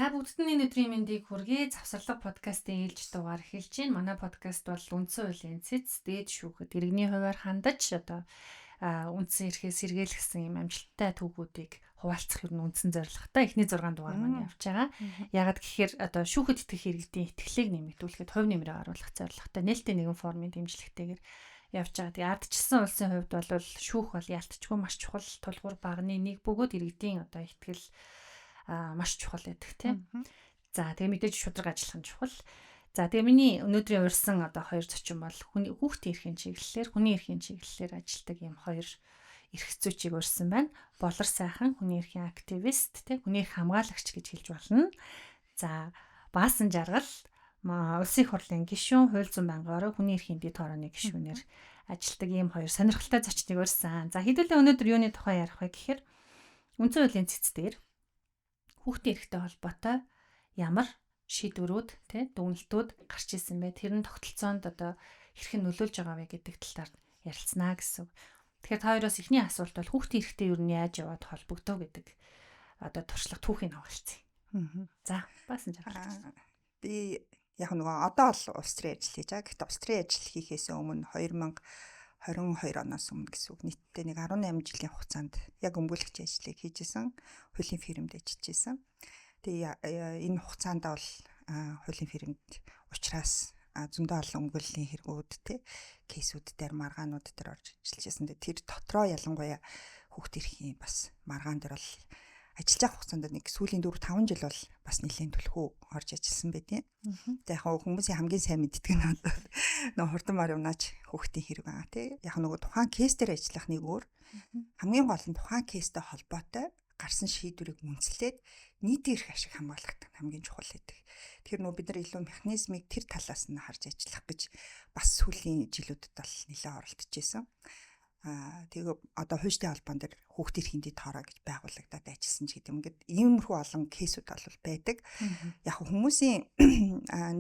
За бүгдд нь өнөөдрийн мэндийг хүргэе. Завсарлага подкастын ээлж дугаар эхэлж байна. Манай подкаст бол үндсэн хуулийн цэц, дээд шүүхэд иргэний хувьар хандаж үндсэн эрхээ сэргийлэх юм амжилттай түүхүүдийг хуваалцах юм үндсэн зорилготой эхний 6 дугаар маань явж байгаа. Ягаад гэхээр шүүхэд итгэх иргэдийн итгэлийг нэмэгдүүлэхэд хувь нэмрээ оруулах зорилготой нээлттэй нэгэн формын дэмжлэгтэйгээр явж байгаа. Тэгээ ардчилсан улсын хувьд бол шүүх бол ялтчгүй маш чухал тулгуур багны нэг бөгөөд иргэдийн итгэл маш чухал байдаг тийм. За тэгээ мэдээж шударга ажиллах нь чухал. За тэгээ миний өнөөдрийн урьсан хоёр зочин бол хүүхдийн эрхийн чиглэлээр, хүний эрхийн чиглэлээр ажилладаг юм хоёр эрх зүйчийг урьсан байна. Болор сайхан хүний эрхийн активист тийм хүний эрх хамгаалагч гэж хэлж болно. За Баасан Жаргал улсын их хурлын гишүүн, хууль зүйн байнгын орой хүний эрхийн дэд хорооны гишүүнээр ажилладаг ийм хоёр сонирхолтой зочныг урьсан. За хэдүүлээ өнөөдөр юуны тухай ярих вэ гэхээр үндсэн хуулийн цэцээр хүүхдийн эрхтэй холбоотой ямар шийдвэрүүд дүгнэлтүүд гарч ирсэн бэ? Тэр нь тогтолцоонд хэрхэн нөлөөлж байгаа вэ гэдэг талаар ярилцсанаа гэсэн. Тэгэхээр та хоёроос эхний асуулт бол хүүхдийн эрхтэй юу нь яаж яваад холбогдов гэдэг туршлага түүхийг авалцъя. За Баасан Жаргал. Би яг одоо л улс төрийн ажил хийж байгаа. Гэхдээ улс төрийн ажил хийхээс өмнө 2022 оноос өмнө гэсэн үг нийтдээ нэг 18 жилийн хугацаанд яг өмгөөлөгч ажлыг хийжсэн, хуулийн фирмд ажиллаж байсан. Тэгээ энэ хугацаанд бол хуулийн фирмд ухраас зөндөө олон өмгөөллийн хэрэгүүд кейсүүд дээр маргаанууд дээр орж ажиллаж байсан. Тэр дотроо ялангуяа хүүхд эрхийн бас маргаан дээр бол ажиллаж байгаа хугацаанд нэг сүүлийн 4-5 жил бол бас нэлээд төлхөө орж ажилласан байдیں۔ Тэгээ яг хүмүүсийн хамгийн сайн мэддэг нь нөгөө хурдан мар юмнаач хүүхдийн хэрэг байгаа тий. Яг нөгөө тухайн кейс дээр ажиллах нэг өөр хамгийн гол нь тухайн кейстэй холбоотой гарсан шийдвэрийг үнэлээд нийтийн эрх ашиг хамгаалах хамгийн чухал байдаг. Тэгэхээр нөгөө бид нар илүү механизмыг тэр талаас нь харж ажиллах гэж бас сүүлийн жилүүдэд бол нэлээд оролдож байсан. Тэгээ одоо хуульчдын холбоон дээр хүүхдийн эрхийн дэд хороо гэж байгуулагдаад ажилласан ч гэдэг юм. Ингээд иймэрхүү олон кейсүүд бол байдаг. Яг хүмүүсийн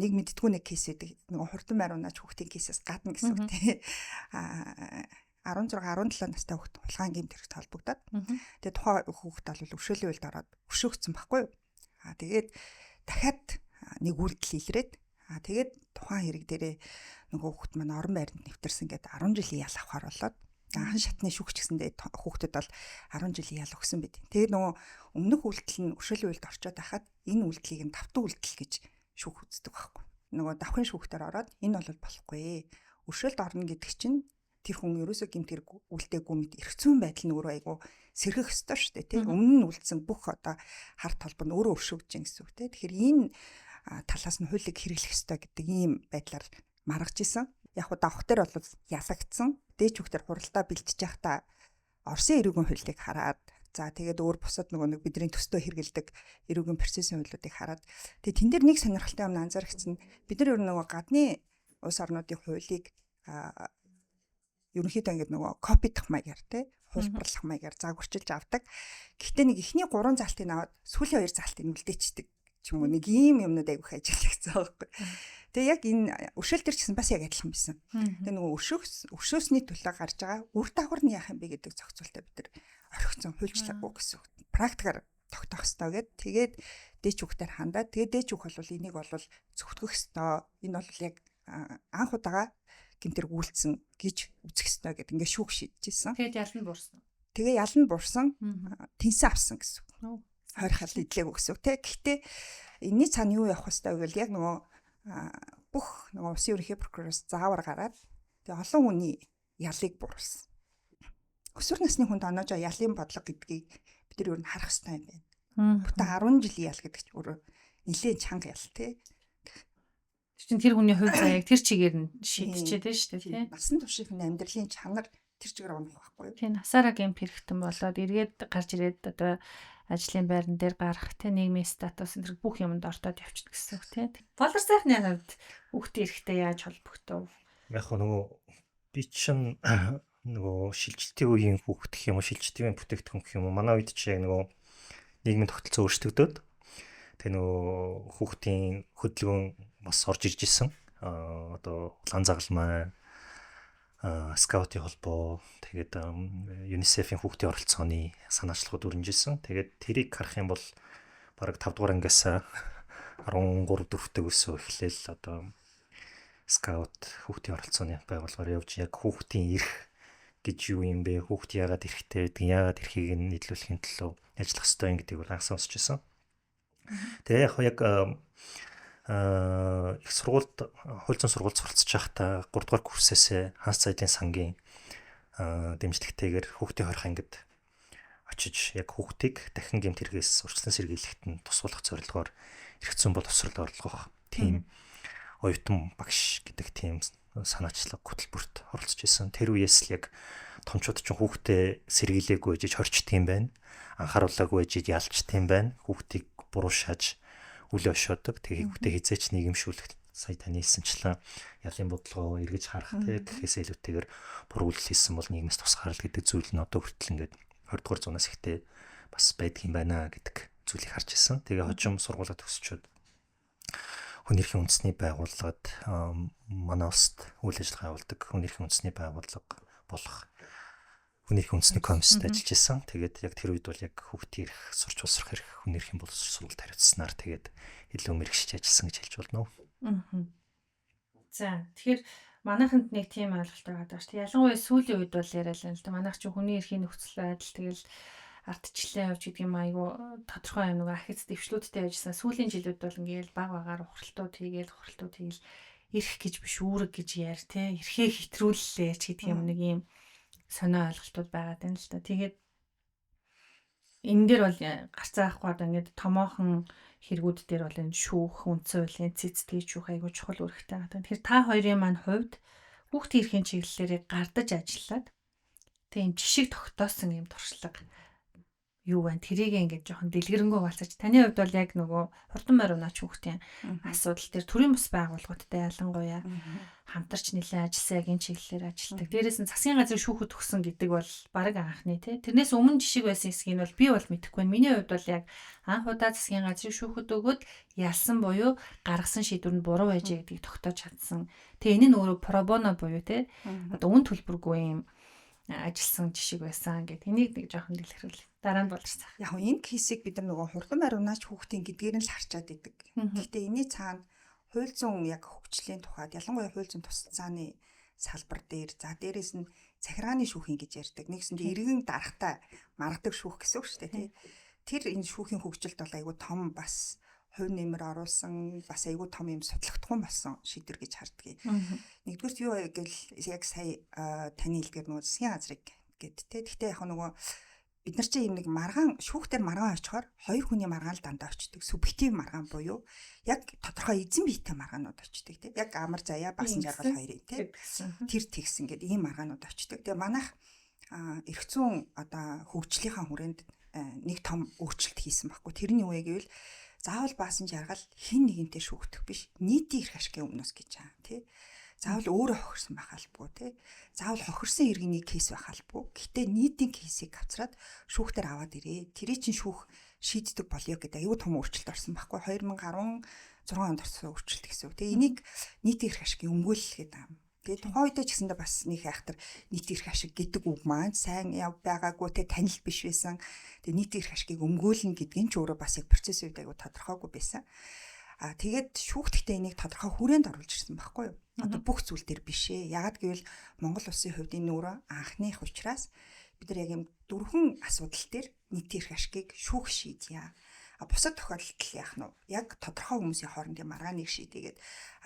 нэг мэддэггүй нэг кейс байдаг. Нөгөө хурдан байруулаач хүүхдийн кейсээс гадна гэсэн үг тий. 16-17 настай хүүхд хулгайн гэмт хэрэгт холбогдоод тэгээ тухайн хүүхд бол өвшөөлийн үйлд ороод өшөөгцсөн байхгүй юу. Тэгээд дахиад нэг үйлдэл илрээд тэгээд тухайн хэрэг дээрээ нөгөө хүүхд маань орон байранд нэвтэрсэн гэдэг 10 жилийн ял авахар болоод анхан шатны шүүгч гэсэндээ хүүхдэд бол 10 жилийн ял өгсөн байт. Тэгээд нөгөө өмнөх үйлдэл нь өвшөөлийн үйлд орчоод байхад энэ үйлдлийг нь давтан үйлдэл гэж шүүх үздэг байхгүй. Нөгөө давхын шүүхтэр ороод энэ бол болохгүй. Өвшөөлд орно гэдэг чинь тэр хүн ерөөсөө гэмт хэрэг үлдээгүй мэд эрх зүйн байдал нь өөрөө айгу сэргэх ёстой шүү дээ тийм. Өмнө нь үлдсэн бүх харт толбор нь өөрөө өвшөөгдөж гэсэн үг тийм. Тэгэхээр энэ талаас нь хуулийг хэрэглэх ёстой гэдэг ийм байдлаар маргаж исэн. Яг давх дээр бол ялагдсан. Дээч хүүхдэр хуралдаа бэлтжиж байхдаа Оросын эрүүгийн хуулийг хараад за тэгээд өөр бусад нэг бидний төстөө хэрэгэлдэг эрүүгийн процессын хуулиудыг хараад тэгээд тэн дээр нэг сонирхолтой юм анзаарчихсан. Бид нар ер нь гадны улс орнуудын хуулийг ерөнхийдөө ингээд копидах маягаар хуулбарлах маягаар загварчилж авдаг. Гэхдээ нэг ихний 3 залтыг аваад сүүлийн 2 залтыг үлдээчдэг ч юм уу нэг ийм юмнууд айгүйх ажиллагдсан байхгүй. Тэгээ яг энэ өшөөл төр гэсэн бас яг адилхан байсан. Тэгээ нөгөө өшөөсний төлөө гарч байгаа үр дагавар нь яах юм бэ гэдэг зохицуултаа бид нар орхицсон хуульчлаагүй гэсэн үг. Практикаар тогтоох ёстой гэд тэгээд дээч хүүхдээр хандаад тэгээд дээч хүүх бол энийг бол зөвтгөх ёстой. Энэ бол яг анх удаага гэмтэр гүйлцсэн гэж үзэх ёстой гэд ингээ шүүх шийдэжсэн. Тэгээд ял нь буурсан. Тэгээ ял нь буурсан. Тэнсэн авсан гэсэн үг. Хойр хал идлээгүй гэсэн үг те. Гэхдээ энэний цаана юу явах ёстой вэ гэвэл яг нөгөө бүх нөгөө улсын ерөнхий прокуророос заавар гараад тэгээ олон хүний ялыг бууруулсан. Өсвөр насны хүнд оноожоо ялын бодлого гэдгийг бид нар юу н харах ёстой юм байна. Бүтэн 10 жилийн ял гэдэг чинь өөрөө нэлээд чанга ял те. Тэр хүний хувь заяаг тэр чигээр нь шийдчихэд байна шүү дээ тий. Насан туршийнхны амьдралын чанар тэр чигээр унах байхгүй юу? Тий, насаараа гэмт хэрэгтэн болоод эргээд гарч ирээд ажлын байран дээр гарах тий нийгмийн статус энэ бүх юмд ортоод явчихдаг гэсэн үг тий. Болор сайхны хувьд хүүхдийн эрхтэй яаж холбогдов? Яг би чинь шилжилтийн үеийн хүүхд гэх юм уу шилжилтийн бүтээгдэхүүн гэх юм уу манай үед чи нийгмийн тогтолцоо өөрчлөгдөөд тэгээ хүүхдийн хөдөлгөөн бас орж ирж исэн. Улаан загалмай скаутын холбоо тэгээд UNICEF-ийн хүүхдийн оролцооны санаачлагууд өрнөжилсэн. Тэгээд тэрийг харах юм бол бараг 5 дугаар ангиас 13 4-т өсөө эхлээл одоо скаут хүүхдийн оролцооны байгууллагаар явж яг хүүхдийн эрх гэж юу юм бэ? Хүүхд яагаад эрэхтэй байдаг? Яагаад эрхийг нь нийлүүлэхийн төлөө ажиллах ёстой юм гэдгийг бол анх сонсч байсан. Тэгээ яг их сургуульд хууль зүйн сургуульд суралцж байхдаа 3 дугаар курсээсээ Ханс Цайдын сангийн дэмжлэгтэйгээр хүүхдийн хорих ангид очиж яг хүүхдийг дахин гэмт хэрэгээс урьдчилан сэргийлэхэд нь тусгуулах зорилгоор эрх зүйн боловсролд орлогох тийм оюутан багш гэдэг тийм санаачлаг хөтөлбөрт оролцож исэн. Тэр үеэс л яг томчууд ч хүүхдээ сэргийлээгүй ээжиж хорчдөг юм байна. Анхааруулаагүй ээжиж ялчдаг юм байна. Хүүхдийг буруу шааж үл өшөөдөг. Тэгээ хүүхдээ хизээч нийгэмшүүлэх сая таны хэлсэнчлэн ялын бодлогоо эргэж харах гэхээс илүүтэйгээр буруу үйл хийсэн бол нийгэмээс тусгаарл гэдэг зүйл нь одоо хүртэл ингээд 20 дугаар зуунаас ихтэй бас байдаг юм байна гэдэг зүйлийг харж ирсэн. Тэгээ хожим сургуулаа төгсчөөд Хүн эрхийн үндэсний байгууллагад манай улсад үйл ажиллагаа явуулдаг Хүн эрхийн үндэсний байгууллага болох Хүн эрхийн үндэсний комиссод ажиллаж исэн. Тэгээд яг тэр үед бол яг хүүхдийн эрх сурч боловсрох эрх Хүн эрхийн боловсрол сургалт хариуцснаар тэгээд илүү мэрэгшиж ажилласан гэж хэлж болно. За тэгэхээр манайханд нэг тийм ойлголт байгаа даа шүү. Ялангуяа сүүлийн үед бол яриа л л да. Манайх ч хүний эрхийн нөхцөл байдал тэгэл ардчлалын хувьд гэдэг юм айгу тодорхой юм нэг ахиц дэвшлүүдтэй ажилласан. Сүүлийн жилүүд бол ингээл баг багаар ухралтууд хийгээл эрх гэж биш үүрэг гэж яар те. Эрхээ хэтрүүллээ ч гэдэг юм нэг юм сонио ойлголтууд байгаа юм л да. Тэгээд энэ дээр бол гарцаахгүй одоо ингээд томоохон хэрэгүүд дээр бол энэ шүүх, үндсэн хуулийн цэцтгэж шүүх айгу чухал үүрэгтэй байгаа. Тэгэхээр та хоёрын маань хувьд хүүхдийн эрхийн чиглэлээр гардаж ажиллаад тийм жишг тогтоосон юм туршлага юу вэ? Тэрийг ингээд жоохон дэлгэрэнгүй хуваалцаж. Таны хувьд бол яг нөгөө хурдан морь унаач хүүхдийн асуудал дээр төрийн бас байгууллагуудтай ялангуяа хамтарч нэлээд ажилласан яг энэ чиглэлээр ажилладаг. Дээрээс нь засгийн газрын шүүхэд өгсөн гэдэг бол баг анхны тий. Тэрнээс өмнө жишг байсан хэсгийг бол би бол мэдэхгүй байна. Миний хувьд бол яг анх удаа засгийн газрын шүүхэд өгөөд ялсан буюу гаргасан шийдвэр нь буруу байжээ гэдгийг тогтоож чадсан. Тэгээ энэ нь өөрөө пробоно буюу тий. Одоо үн төлбөргүй юм ажилласан жишг байсан гэдэг. Энийг нэг жоохон дэлгэрүүл. Дараа нь болчихсон. Яг энэ кейсийг бид нар нөгөө хурдан морь унаач хүүхдийн гэдгээр нь л харчаад идэг. Гэхдээ энэний цаана хууль зүйн яг хөгжлийн тухайд ялангуяа хууль зүйн тусалцааны салбар дээр за дээрэс нь захиргааны шүүхийн гэж ярьдаг. Нэгсэндээ иргэн дарахтаа маргадаг шүүх гэсэн үг шүү дээ тий. Тэр энэ шүүхийн хөгжилд бол айгүй том бас хувь нэмэр оруулсан бас айгүй том юм судлагдсан болсон шийдвэр гэж харддаг. Нэгдүгürt юу гэвэл яг сая таны хэлдгээр нөгөө засгийн газрыг гэд тий. Гэхдээ яг нөгөө бид нар чинь нэг маргаан шүүхтэр маргаан очихоор хоёр хүний маргаан л дандаа очдөг. Субъектив маргаан буюу яг тодорхой эзэн биетэй маргаанууд очдөг тийм. Яг амар заяа басан жаргал хоёрын тийм. Тэр тэгсэн гэдэг ийм маргаанууд очдөг. Тэгээ манайх эрх зүйн одоо хөгжлийнхаа хүрээнд нэг том өөрчлөлт хийсэн байхгүй. Тэрний юу вэ гэвэл заавал баасан жаргал хин нэгэнтэй шүүгдэх биш. Нийтийн эрх ашигын өмнөөс гэж байгаа тийм. Заавал өөрөө хохирсон байх албагүй тий. Заавал хохирсон иргэний кейс байх албагүй. Гэтэ нийтийн кейсийг авчраад шүүхтэр аваад ирээ. Тэрий чин шүүх шийддэг болёо гэдэг аюу тум өөрчлөлт орсон байхгүй. 2016 онд орсон өөрчлөлт гэсэн үг. Тэгээ энийг нийтийн эрх ашигын өмгөөлөл гэдэг юм. Тэгээ тухайн үедээ ч гэсэндээ бас нэг айхтар нийтийн эрх ашиг гэдэг үг маань сайн байгаагүй тий танил биш байсан. Тэгээ нийтийн эрх ашигыг өмгөөлнө гэдгийг ч өөрөө бас яг процесс үед аюу тодорхойгүй байсан. Тэгээд шүүхтдээ энийг тодорхой хүрээнд оруулж ирсэн байхгүй юу? Одоо бүх зүйл дээр биш ээ. Яагад гэвэл Монгол улсын хувьд энэ өөрөө анхных учраас бид нар яг юм дөрвөн асуудал дээр нийтийн эрх ашигыг шүүх шийдье. Бусад тохиолдолд яах нь яг тодорхой хүмүүсийн хоорондын маргааныг шийдээгээд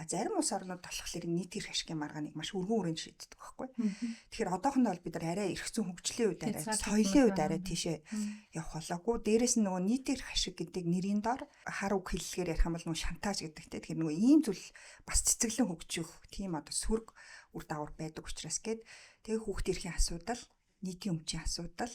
зарим улс орнууд болохоор нийтийн эрх ашигын маргааныг маш өргөн хүрээнд шийддэг байхгүй. Тэгэхээр одоохондоо бид нар арай эрх зүйн хөгжлийн үед арай соёлын үед арай тийшээ явах болоогүй. Дээрээс нь нөгөө нийтийн эрх ашиг гэдэг нэрийн дор хар үг хэллэгээр ярих юм бол нөгөө шантаж гэдэгтэй. Тэгэхээр нөгөө ийм зүйл бас цэцэглэн хөгжих тийм одоо сөрөг үр дагавар байдаг учраас тэгээ хүүхдийн эрхийн асуудал, нийтийн өмчийн асуудал,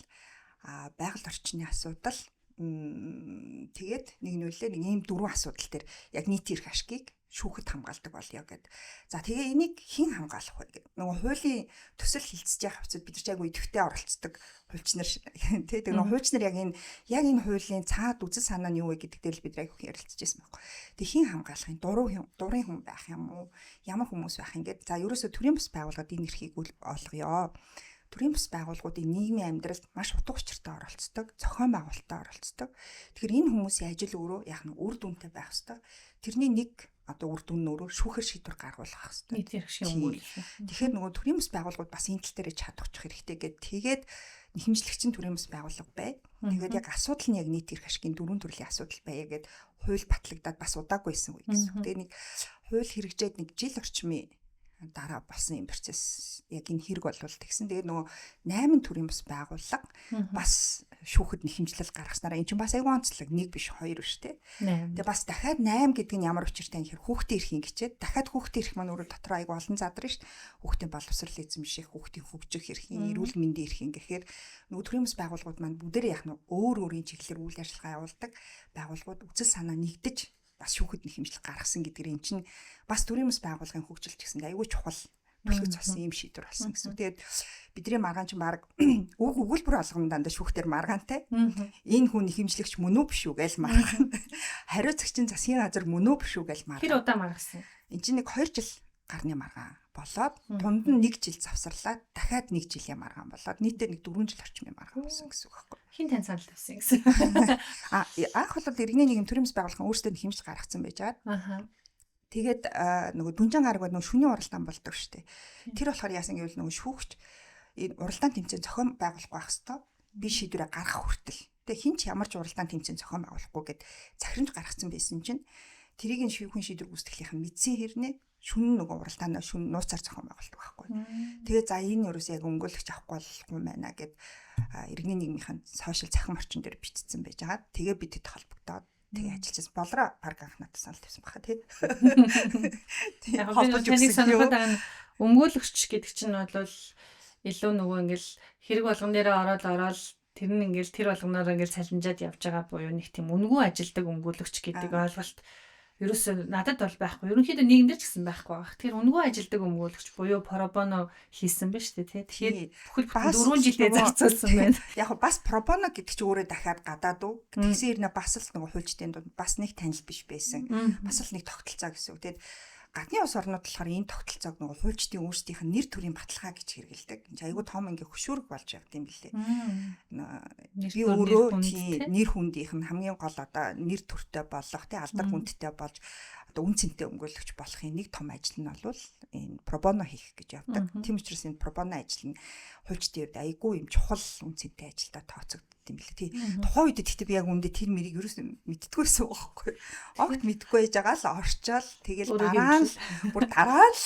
байгаль орчны асуудал тэгээд нэг нөлөө нэг ийм дөрвөн асуудал дээр яг нийтийн эрх ашигыг шүүхэд хамгаалдаг болёо гэд. За тэгээ энийг хэн хамгаалах вэ гэдэг. Нөгөө хуулийн төсөл хилцэж явах хэвчээд бид нар ч яг идэвхтэй оролцдог хуульчнаар тий тэгээ нөгөө хуульчнаар яг энэ хуулийн цаад үзэл санаа нь юу вэ гэдэг дээр л бид яг ярилцж байсан байхгүй. Тэгээ хэн хамгаалах юм? Дурын хүн байх юм уу? Ямар хүмүүс байх юм гээд. За ерөөсө төрийн бас байгууллагад энэ эрхийг олгоё. төрийн бас байгууллагуудын нийгмийн амьдралд маш утга учиртай оролцдог, зохион байгуулалтад оролцдог. Тэгэхээр энэ хүмүүсийн ажил өөрөө яг нь үр дүнтэй байх ёстой. Тэрний нэг одоо үр дүн нь өөрөө шүүхээр шийдвэр гаргуулах хэрэгтэй. Нийт эрх шиг өнгөлөж. Тэгэхээр нөгөө төрийн бас байгууллагууд бас энэ тал дээр чадахчих хэрэгтэй тэгээд нэхэмжлэгчин төрийн бас байгууллага бай. Тэгээд яг асуудал нь яг нийт эрх ашигын дөрвөн төрлийн асуудал байя гэд хууль батлагдаад бас удаагүйсэн үе гэсэн. Тэгээд нэг хууль хэрэгжээд нэг жил орчмын дараа болсон юм процесс яг энэ хэрэг болвол тэгсэн. Тэгээд нөгөө 8 төрлийн бас байгууллага бас шүүхэд нэхэмжлэл гаргаснараа эн чинь бас айгүй онцлог нэг биш хоёр биш те. Тэгээд бас дахиад 8 гэдэг нь ямар учиртай юм хэрэг хүүхдийн эрхийн гिचээд дахиад хүүхдийн эрх маань өөрөө дотор айгүй олон задар шүү. Хүүхдийн боловсрол эзэмших, хүүхдийн хөгжих эрхийн, эрүүл мэндийн эрхийн гэхээр нөгөө төрийн бас байгууллагууд маань бүгдээрээ яг нь өөр өөрийн чиглэлээр үйл ажиллагаа явуулдаг байгууллагууд үзэл санаа нэгдэж бас шүүхэд нэхэмжлэл гаргасан гэдгээр эн чинь бас төрийн бас байгууллагын хөгжилч гэсэн айгүй чухал бүлэг цосон юм шийдвэр болсон гэсэн. Тэгээд бидний маргаан чинь баг өгүүлбэр болгоно дандаа шүүхтэр маргаантай. Энэ хүн нэхэмжлэгч мөн үү биш үү гэж маргаан. Хариуцагчийн засгийн газар мөн үү биш үү гэж маргаан. Тэр удаа маргасан. Эн чинь нэг 2 жил гарны маргаан болоод дунд нь 1 жил завсарлаад дахиад 1 жилийн маргаан болоод нийтдээ нэг 4 жил орчмын маргаан болсон гэсэн үг байхгүй. Хин тань санал тавьсан гэсэн. Анх бол иргэний нийгэм төрийн бас байгууллагын өөрсдөө нэхэмжлэл гаргацсан байжгаад. Тэгээд нөгөө дүнжин гараг нөгөө шүний уралдаан болдог штэ. Тэр болохоор яасан гэвэл нөгөө шүүгч энэ уралдаан тэмцээн зохион байгуулах байх хэвээр би шийдвэрээ гаргах хүртэл. Тэгээ хин ч ямар ч уралдаан тэмцээн зохион байгуулахгүй гэд захирамж гаргацсан байсан чинь тэрийг нь шүүхэн шийдвэр гүйцэтгэлийнхэн мэдсэн хэрнээ шүн нөгөө уралдаанаа шүн нууцаар зохион байгуулдаг байхгүй. Тэгээ за энэ юус яг өнгөлөгч авахгүй болохгүй байна гэд иргэний нийгмийнхэн сошиал захин орчин дээр бичсэн байж байгаа. Тэгээ бидэд холбогдоод тэгээ ажиллаж болроо парк анхнаад санал тавьсан баха тий. Яг би таныг санахад байгаа өмгөөлөгч гэдэг чинь бол илүү нөгөө ингээл хэрэг болгон дээрээ ороод тэр нь ингээл тэр болгоноор ингээл салинжаад явж байгаа буюу нэг тийм үнгүй ажилдаг өмгөөлөгч гэдэг ойлголт ерөөсөө надад бол байхгүй. Ерөнхийдөө нийгэмдэр ч гэсэн байхгүй байх. Тэгэхээр үнгүй ажилдаг өмгөөлөгч буюу пробоно хийсэн ба шүү дээ, тий. Тэгэхээр бүхэл 4 жилдээ зарцуулсан байна. Яг бас пробоно гэдэг чинь өөрөө дахиад гадаад уу. Тэгсэн хэрнээ бас л нэг хуульчдын дунд бас нэг танил биш байсан. Бас л нэг тогтолцоо гэсэн үг. Тэгээд гадны улс орнууд болохоор энэ тогтолцоог нэг хуульчдын өөрсдийнх нь нэр төрийн баталгаа гэж хэрэгэлдэг. Энд айгүй том ингээ хөшүүрэг болж явд юм билээ. Би өөрөө нэр хүндийнх нь хамгийн гол одоо нэр төртэй болох тий алдар хүндтэй болж одоо үн цэнтэй өмгөөлөгч болохын нэг том ажил нь бол энэ пробоно хийх гэж явдаг. Тийм учраас энэ пробоно ажил нь хуульчдын хувьд айгүй юм чухал үн цэнтэй ажилдаа тооцогддог юм билээ тий. Тухайн үед гэхдээ би яг үндэ тэр мэрийг ерөөс мэддэггүй байсан байхгүй. Огт мэдгүй байж байгаа л орчоол тэгэл дараа л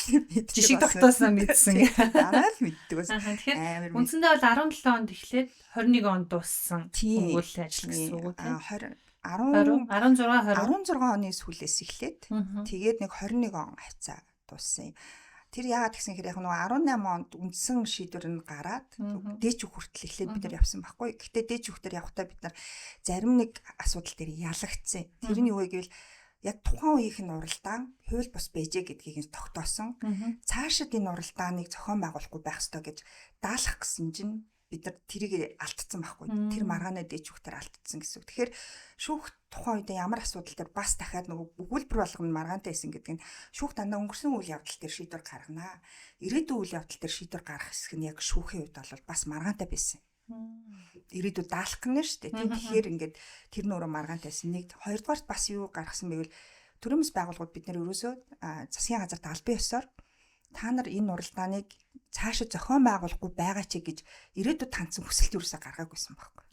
жишиг тогтоосон мэдсэн. Дараа л мэддэг байсан. Тэгэхээр үндсэндээ бол 17 онд эхлээд 21 онд дууссан өмгөөллийн ажил гэсэн үг тий. 16 оны сүүлээс эхлээд тэгээд нэг 21 он хавцаа дууссан. Тэр яагаад гэсэн хэрэг яг нөгөө 18 онд үндсэн шийдвэр нь гараад дээч үг хүртэл эхлээд бид нар явсан байхгүй. Гэхдээ дээч үхтэр явахдаа бид нар зарим нэг асуудал дээр ялагдсан. Тэр нь юу вэ гэвэл яг тухайн үеийнх нь уралдаан хууль бус байжээ гэдгийг тогтоосон. Цаашид энэ уралдааныг зохион байгуулахгүй байх ёстой гэж даалгах гэсэн чинь бид нар тэрийг алдсан байхгүй. Тэр маргаанаа дээч үхтэр алдсан гэсэн үг. Тэгэхээр шүүх тухайн үед ямар асуудал дээр бас дахиад нөгөө өгүүлбэр болгоно маргаантай байсан гэдэг нь шүүх дандаа өнгөрсөн үйл явдал дээр шийдвэр гаргана. Ирээдүйн үйл явдал дээр шийдвэр гаргах хэсэг нь яг шүүхийн үед бол бас маргаантай байсан. Ирээдүйд даалгах нь шүү дээ. Тэгэхээр ингээд тэр нөрөө маргаантайсэн. Нэг хоёрдугаарт бас юу гаргасан байвал төрийн бас байгууллагууд бид нар ерөөсөө засгийн газарт албан ёсоор та нар энэ уралдааныг цаашаа зохион байгуулахгүй байгаа ч гэж ирээдүйд тандсан хүсэлт юусаа гаргаагүйсэн байхгүй.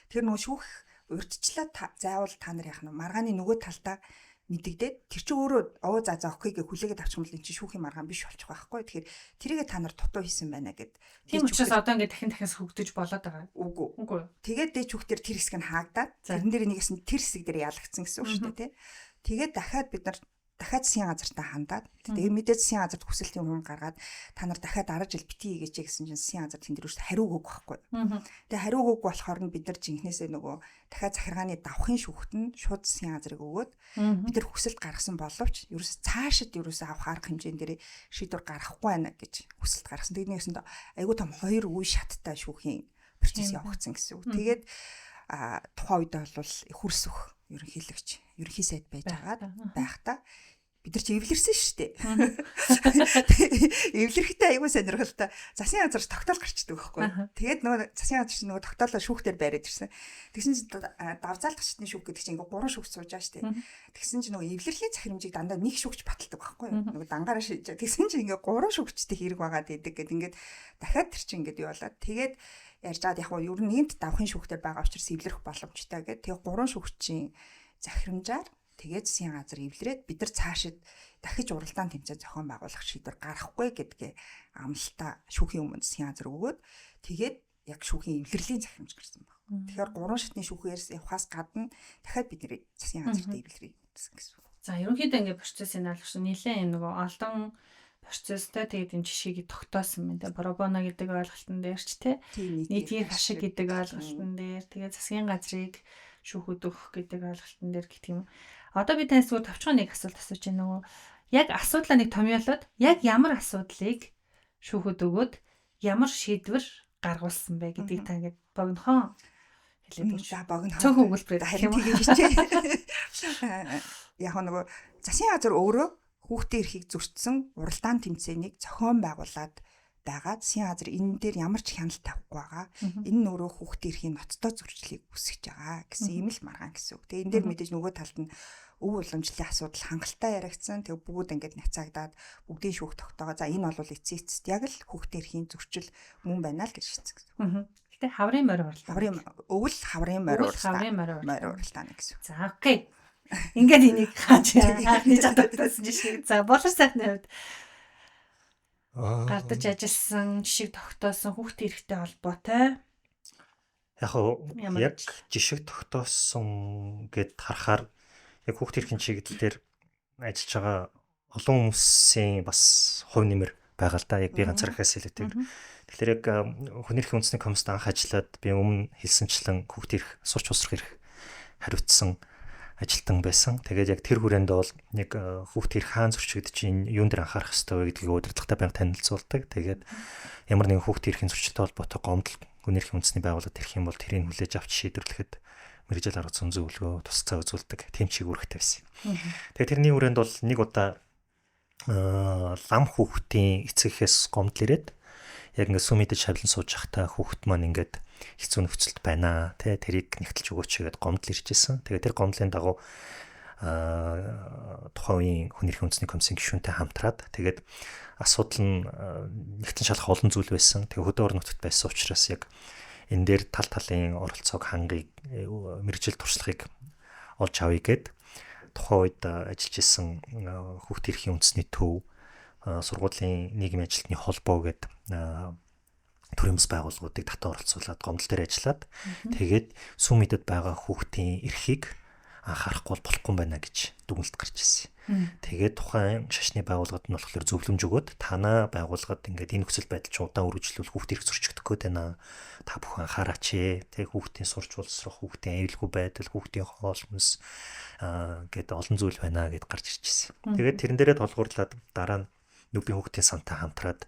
Тэр нөгөө шүүх урьдчилаа заавал та нар яах нь маргааны нөгөө талдаа мэдэгдээд тэр чинь өөрөө за окей гэж хүлээгээд авчих юм бол энэ чинь шүүхийн маргаан биш болчих байхгүй. Тэгэхээр тэрийгээ та нар дутуу хийсэн байна гэд. Тийм учраас одоо ингээд дахин хөгдөж болоод байгаа. Үгүй. Тэгээд дээч хүүхдэр тэр хэсэг нь хаагдаад тэрэн дээр нэгээс нь тэр хэсэг дээр ялагдсан гэсэн үг шүү дээ тий. Тэгээд дахиад бид нар дахиад засгийн газартаа хандаад тэгээд мэдээж засгийн газарт хүсэлтийн хүн гаргаад та нар дахиад 10 жил битгий хийгээч гэсэн чинь засгийн газар тэн дээр үүс хариу өгөх байхгүй. Тэгээд хариу өгөх болохоор нь бид нар жинхнээсээ нөгөө дахиад захиргааны давхын шүүхт нь шууд засгийн газрыг өгөөд бид нар хүсэлт гаргасан боловч ерөөс цаашид ерөөс авах арга хэмжээнд дээр шийдвэр гаргахгүй байна гэж хүсэлт гаргасан. Тэгээд нэгсэнд айгүй том хоёр үе шаттай шүүхийн процесс явагдсан гэсэн үг. Тэгээд тухайн үед бол хөрс өх ерөнхий сайд байж байгаад байхдаа бид нар чи эвлэрсэн шүү дээ. Эвлэрэхдээ айгүй сонирхолтой. Засгийн газар тогтоол гарчдаг байхгүй. Тэгээд нөгөө засгийн газар чинь нөгөө тогтоолоо шүүхтэр бариад ирсэн. Тэгсэн чинь давзаалгачдын шүүх гэдэг чинь ингээ 3 шүүх сууж байгаа шүү дээ. Тэгсэн чинь нөгөө эвлэрлэлийн захирамжийг дандаа нэг шүүгч баталдаг байхгүй. Нөгөө дангаараа шийдэж. Тэгсэн чинь ингээ 3 шүүгчтэй хэрэг байгаад идэг гэдэг ингээд дахиад тэр чинь ингээд юу болоод тэгээд ярьж байгаад яг нь ер нь нэгт давхын шүүхтэр байгаа учраас эвлэрэх боломжтой гэдэг. Тэгээ 3 шүүгчийн захирамжаар тэгээд засгийн газар эвлэрээд бид нар цаашид дахиж уралдаан тэмцээн зохион байгуулах шийдвэр гаргахгүй гэдгээ амлалтаа шүүхийн өмнө засгийн газар өгөөд тэгээд яг шүүхийн эвлэрлийн захирамж гарсан баг. Тэгэхээр 3 шатны шүүхээс явахаас гадна дахиад бид нэр засгийн газарт эвлэрээ гэсэн. За ерөнхийдөө ингээд процессын алгаш нэлээд юм нөгөө олон процесстэй тэгээд энэ жишгийг тогтоосон юм даа. Пробоно гэдэг ойлголтын дээр ч нийтийн хашиг гэдэг ойлголтын дээр тэгээд засгийн газрыг шүүхүүд өгөх гэдэг ойлголтын дээр гэх юм. Одоо би танаас зүгээр товчхон нэг асуулт асууж байна нөгөө яг асуудлаа нэг томьёолоод яг ямар асуудлыг шүүхүүд өгөөд ямар шийдвэр гаргуулсан бэ гэдгийг та ингээд богинохон хэлээд өгч. За богинохон цөөхөн өгүүлбэрээр харин тийм хичээ. Яг нөгөө засгийн газар өөрөө хүүхдийн эрхийг зөрчсөн уралдаан тэмцээнийг зохион байгуулад байгаа. Засгийн газар энэ дээр ямар ч хяналт тавихгүй байгаа. Энэ нь өөрөө хүүхдийн эрхийн ноцтой зөрчлийг үүсгэж байгаа гэсэн ийм л маргаан гэсэн үг. Тэгээ энэ дээр мэдээж нөгөө талд нь өв уламжлалын асуудал хангалттай яригдсан. Тэгээ бүгд ингээд нацагдаад бүгдийн шүүх тогтоогоо. За энэ бол эцээцэд яг л хүүхдийн эрхийн зөрчил мөн байна л гэж хэлсэн гэсэн. Гэтэ хаврын морь уралдаан. Хаврын өвөл хаврын морь уралдаан гэсэн. За окей. Ингээд энийг хааж хаахны чадвартай жишээ. За болор сайхны хувьд гардаж ажилласан жишээ тогтоосон хүүхдийн эрхтэй холбоотой. Яг жишээ тогтоосон гэд харахаар яг хүүхдийн эрхийн чиглэл дээр ажиллаж байгаа олон хүмүүсийн бас хувь нэмэр байгаа л да. Яг би ганцаархаас хэлээдэг. Тэгэхээр яг хүний эрхийн үндэсний комиссд анх ажиллаад би өмнө хэлсэнчлэн хүүхдийн эрх, сурч усрах эрх хариуцсан ажилтан байсан. Тэгээд яг тэр хүрээнд бол нэг хүүхдийн эрх хаан зөрчигдөж чинь юун дээр анхаарах хэрэгтэй вэ гэдгийг удирдлагатай байнга танилцуулдаг. Тэгээд ямар нэгэн хүүхдийн эрхийн зөрчилтэй холбоотой гомдол хүний эрхийн үндэсний байгууллагад ирэх юм бол тэрийг хүлээж авч шийдвэрлэхэд мэргэжил арга зүйн зөвлөгөө тусцаа үзүүлдэг тэм чигүүрхтэй байсан. Тэгээд тэрний хүрээнд бол нэг удаа лам хүүхдийн эцэгхээс гомдол ирээд яг ингээд сүм мэдэж шавлан сууж байхдаа хүүхд маань ингээд хэцүү нөхцөлд байна тий тэрийг нэгтэлж өгөөч гэдэг гомдол ирж исэн. Тэгээд тэр гомдлын дагуу тухайн үеийн хүний эрхийн үндэсний комиссийн гишүүнтэй хамтраад тэгээд асуудал нь нэгтэн шалах олон зүйл байсан. Тэгээд хөдөө орон нутагт байсан учраас яг энэ дээр тал талын оролцоог хангыг мэргэжил туршлагыг олж авъя гэд тухайн үед ажиллаж исэн хүүхдийн эрхийн үндэсний төв сургуулийн нийгмийн ажилтны холбоо гэдэг төрийн бас байгууллагуудыг татан оролцуулаад гомдол дээр ажиллаад тэгээд сүм мэдэд байгаа хүүхдийн эрхийг анхаарахгүй болохгүй байна гэж дүгнэлт гарч ирсэн. Тэгээд тухайн шашны байгууллагад нь болохоор зөвлөмж өгөөд танаа байгууллагад ингээд энэ нөхцөл байдал ч удаан үргэлжлүүл хүүхдийн эрх зөрчигдөх гээд байна. Та бүхэн анхаараач ээ. Тэгээд хүүхдийн сурч боловсрох, хүүхдийн аюулгүй байдал, хүүхдийн хоол хүнс гэдэг олон зүйл байна гэд гарч ирж ирсэн. Тэгээд тэрэн дээрээ толгуурлаад дараа нь нүбийн хүүхдийн сантай хамтраад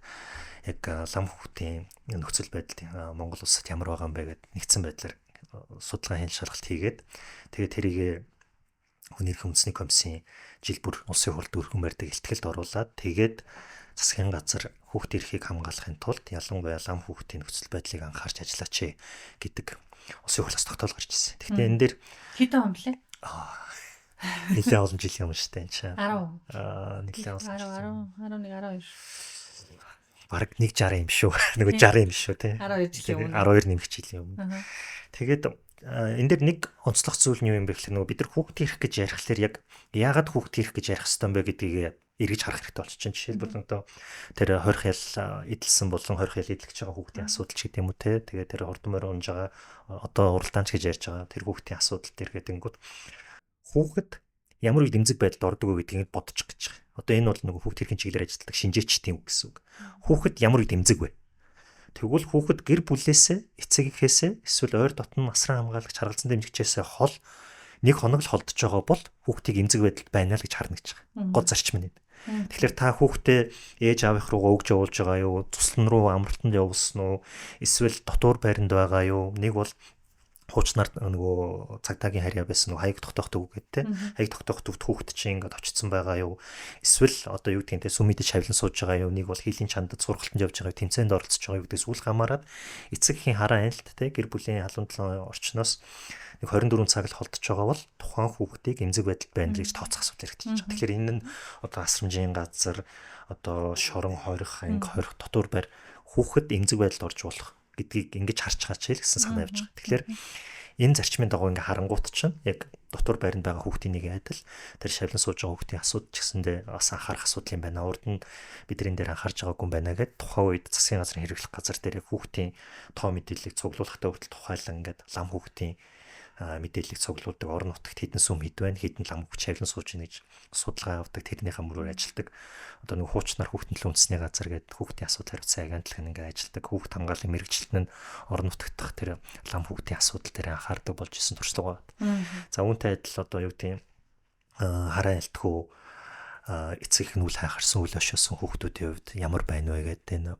яг лам хүүхдийн нөхцөл байдал Монгол улсад ямар байгаа юм бэ гэд нэгдсэн байдлаар судалгаа хийн шалгалт хийгээд тэгээд тэрийг хүний эрхийн үндэсний комиссийн жил бүр улсын хурлд өргөн барьдаг илтгэлд оруулаад тэгээд засгийн газар хүүхдийн эрхийг хамгаалахын тулд ялангуяа лам хүүхдийн нөхцөл байдлыг анхаарч ажиллаач гэдэг улсын хурлаас тогтоол гарч ирсэн. Гэхдээ энэ дээр хэдэн он блэ? нэлээд олон жил юм шүү дээ энэ чинь. 10. Нэлээд олон. 11 12. Бараг 160 юм шүү. Нөгөө 60 юм шүү тий. 12 жилийн өмнө. 12 нэмэх жилийн өмнө. Тэгээд энэ дээр нэг онцлог зүйл нь юу юм бэ гэхээр нөгөө бид нар хүүхдийн эрх гэж ярихлаар яг яагаад хүүхдийн эрх гэж ярих ёстой юм бэ гэдгийг эргэж харах хэрэгтэй болчихно. Жишээлбэл одоо тэр хорих ял эдэлсэн болон хорих ял эдлэж байгаа хүүхдийн асуудал ч гэдэг юм уу те. Тэгээд тэр хурдмаар унж байгаа одоо уралдаанч гэж ярьж байгаа тэр хүүхдийн асуудал тэр гэдэнгүүт хүүхэд ямар үе дэмзэг байдалд ордог вэ гэдгийг бодчих гэж байгаа. Одоо энэ бол нөгөө хүүхдийн эрхийн чиглэлээр ажилладаг шинжээчдийн үг гэсэн үг. Хүүхэд ямар үе дэмзэг вэ? Тэгвэл хүүхэд гэр бүлээсээ эцэгийнхээсээ эсвэл ойр дотн насран хамгаалагч харгалзан дэмжигчээсээ хол нэг хоног л холдож байгаа бол хүүхдийг эмзэг байдалд байна л гэж харна гэж байгаа. Гол зарчим нь. Тэгэхээр та хүүхдээ ээж аавынх руугаа өгж явуулж байгаа юу? Туслан руу амралтанд явуулсан уу? Эсвэл дотуур байранд байгаа юу? Нэг бол хуучнаар нөгөө цагдаагийн харьяа байсан нөгөө хаяг тогтоох дүү гэдэг те. Хаяг тогтоох дүүт хүүхэд чинь ингээд очсон байгаа юу? Эсвэл одоо юу гэдэг нь те сүм мэдэж хавлан сууж байгаа юу? Нэг бол хийлийн чандад сургалтанд явж байгаа, тэмцээнд оролцож байгаа юу гэдэг сүүл хамаарад эцэгхийн хараа айлт те гэр бүлийн халуун талын орчноос нэг 24 цаг л холдож байгаа бол тухайн хүүхдийг эмзэг байдалд байна гэж тооцох асуудал хэрэгжилж байгаа. Тэгэхээр энэ нь одоо асрамжийн газар, одоо шорон хорих, анги хорих дотор байр хүүхэд эмзэг байдалд орж болох гэдгийг ингэж харж байгаа ч гэсэн санаа явж байгаа. Тэгэхээр энэ зарчмын дагуу ингээ харангуут чинь яг дотор байранд байгаа хүүхдийн нэг айдал тэр шавлан сууж байгаа хүүхдийн асуудал ч гэсэндээ бас анхаарах асуудал юм байна. Урд нь бидний дээр анхаарж байгаагүй юм байна гэд тухайн үед засгийн газрын хэрэглэх газар дээр хүүхдийн тоо мэдээллийг цуглуулахтай хүртэл тухайлан ингээд лам хүүхдийн мэдээллийг цуглуулдаг орон нутагт хэдэн сүм хэд байна, хэдэн лам хүүхд шавлан сууж ийн гэж судалгаа явуулдаг, тэрнийхээ мөрөөр ажилладаг. Одоо нэг хуучнаар хүүхдийн төлөө үндэсний газар гэдэг хүүхдийн асуудал хариуцсан агентлаг ингээд ажилладаг. Хүүхд хамгааллын мэрэгчлэлт нь орон нутагт дах тэр лам хүүхдийн асуудал дээр анхаардаг болж исэн туршлага байна. За үүнтэй адил одоо юу гэдэг хараа айлтхүү эцэг их нүл хайхарсан үл өшөөсөн хүүхдүүдийн хувьд ямар байна вэ гэдэг энэ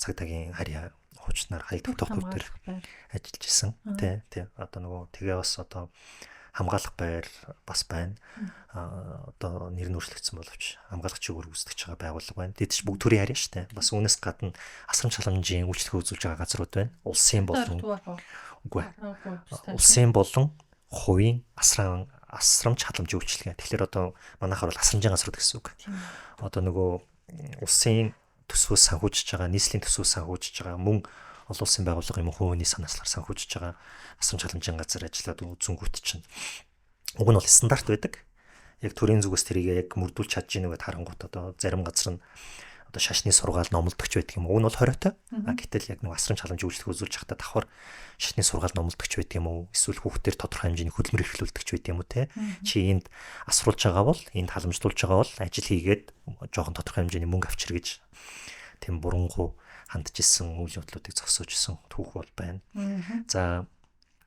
цагдаагийн харьяа хуучнаар хаяг тогтоох төр ажиллаж исэн. Тэ одоо нөгөө тэгээ бас одоо хамгаалах байр бас байна. Одоо нэр нь өөрчлөгдсөн боловч хамгаалагч өгөр үүсгэж байгаа байгууллага байна. Тэд ч бүгд төрийн харьяа шүү дээ. Бас үүнээс гадна асрамж халамжийн үйлчлэг үзүүлж байгаа газрууд байна. Улсын болон үгүй улсын болон хувийн асрамж халамжийн үйлчлэгээ. Тэгэхээр одоо манайхаар бол асрамжийн газрууд гэсэн үг. Одоо нөгөө улсын төсвөөс санхүүжиж байгаа, нийслэлийн төсвөөс санхүүжиж байгаа, мөн олон улсын байгууллага юм хувийн санаачлаар санхүүжиж байгаа асрамж халамжийн газар ажиллаад үзэнгүүт чинь уг нь бол стандарт байдаг. Яг төрийн зүгээс тэрийг яг мөрдүүлж чадж ийн гэдэг харангуут одоо зарим газар нь одоо шашны сургаал номлодогч байдаг юм. Уг нь бол хориотой. Гэтэл яг нэг асрамж халамжийн үйлчлэг үзүүлж байхдаа давхар шашны сургаал номлодогч байдаг юм уу? Эсвэл хүүхдээр тодорхой хэмжээний хөдөлмөр эрхлүүлдэгч байдаг юм уу те? Чи энд асруулж байгаа бол, энд халамжлуулж байгаа бол ажил хийгээд жоохон тодорхой хэмжээний мөнгө авчир гэж тийм бурангу хандж исэн үйл явдлуудыг зогсоож исэн түүх бол байна. За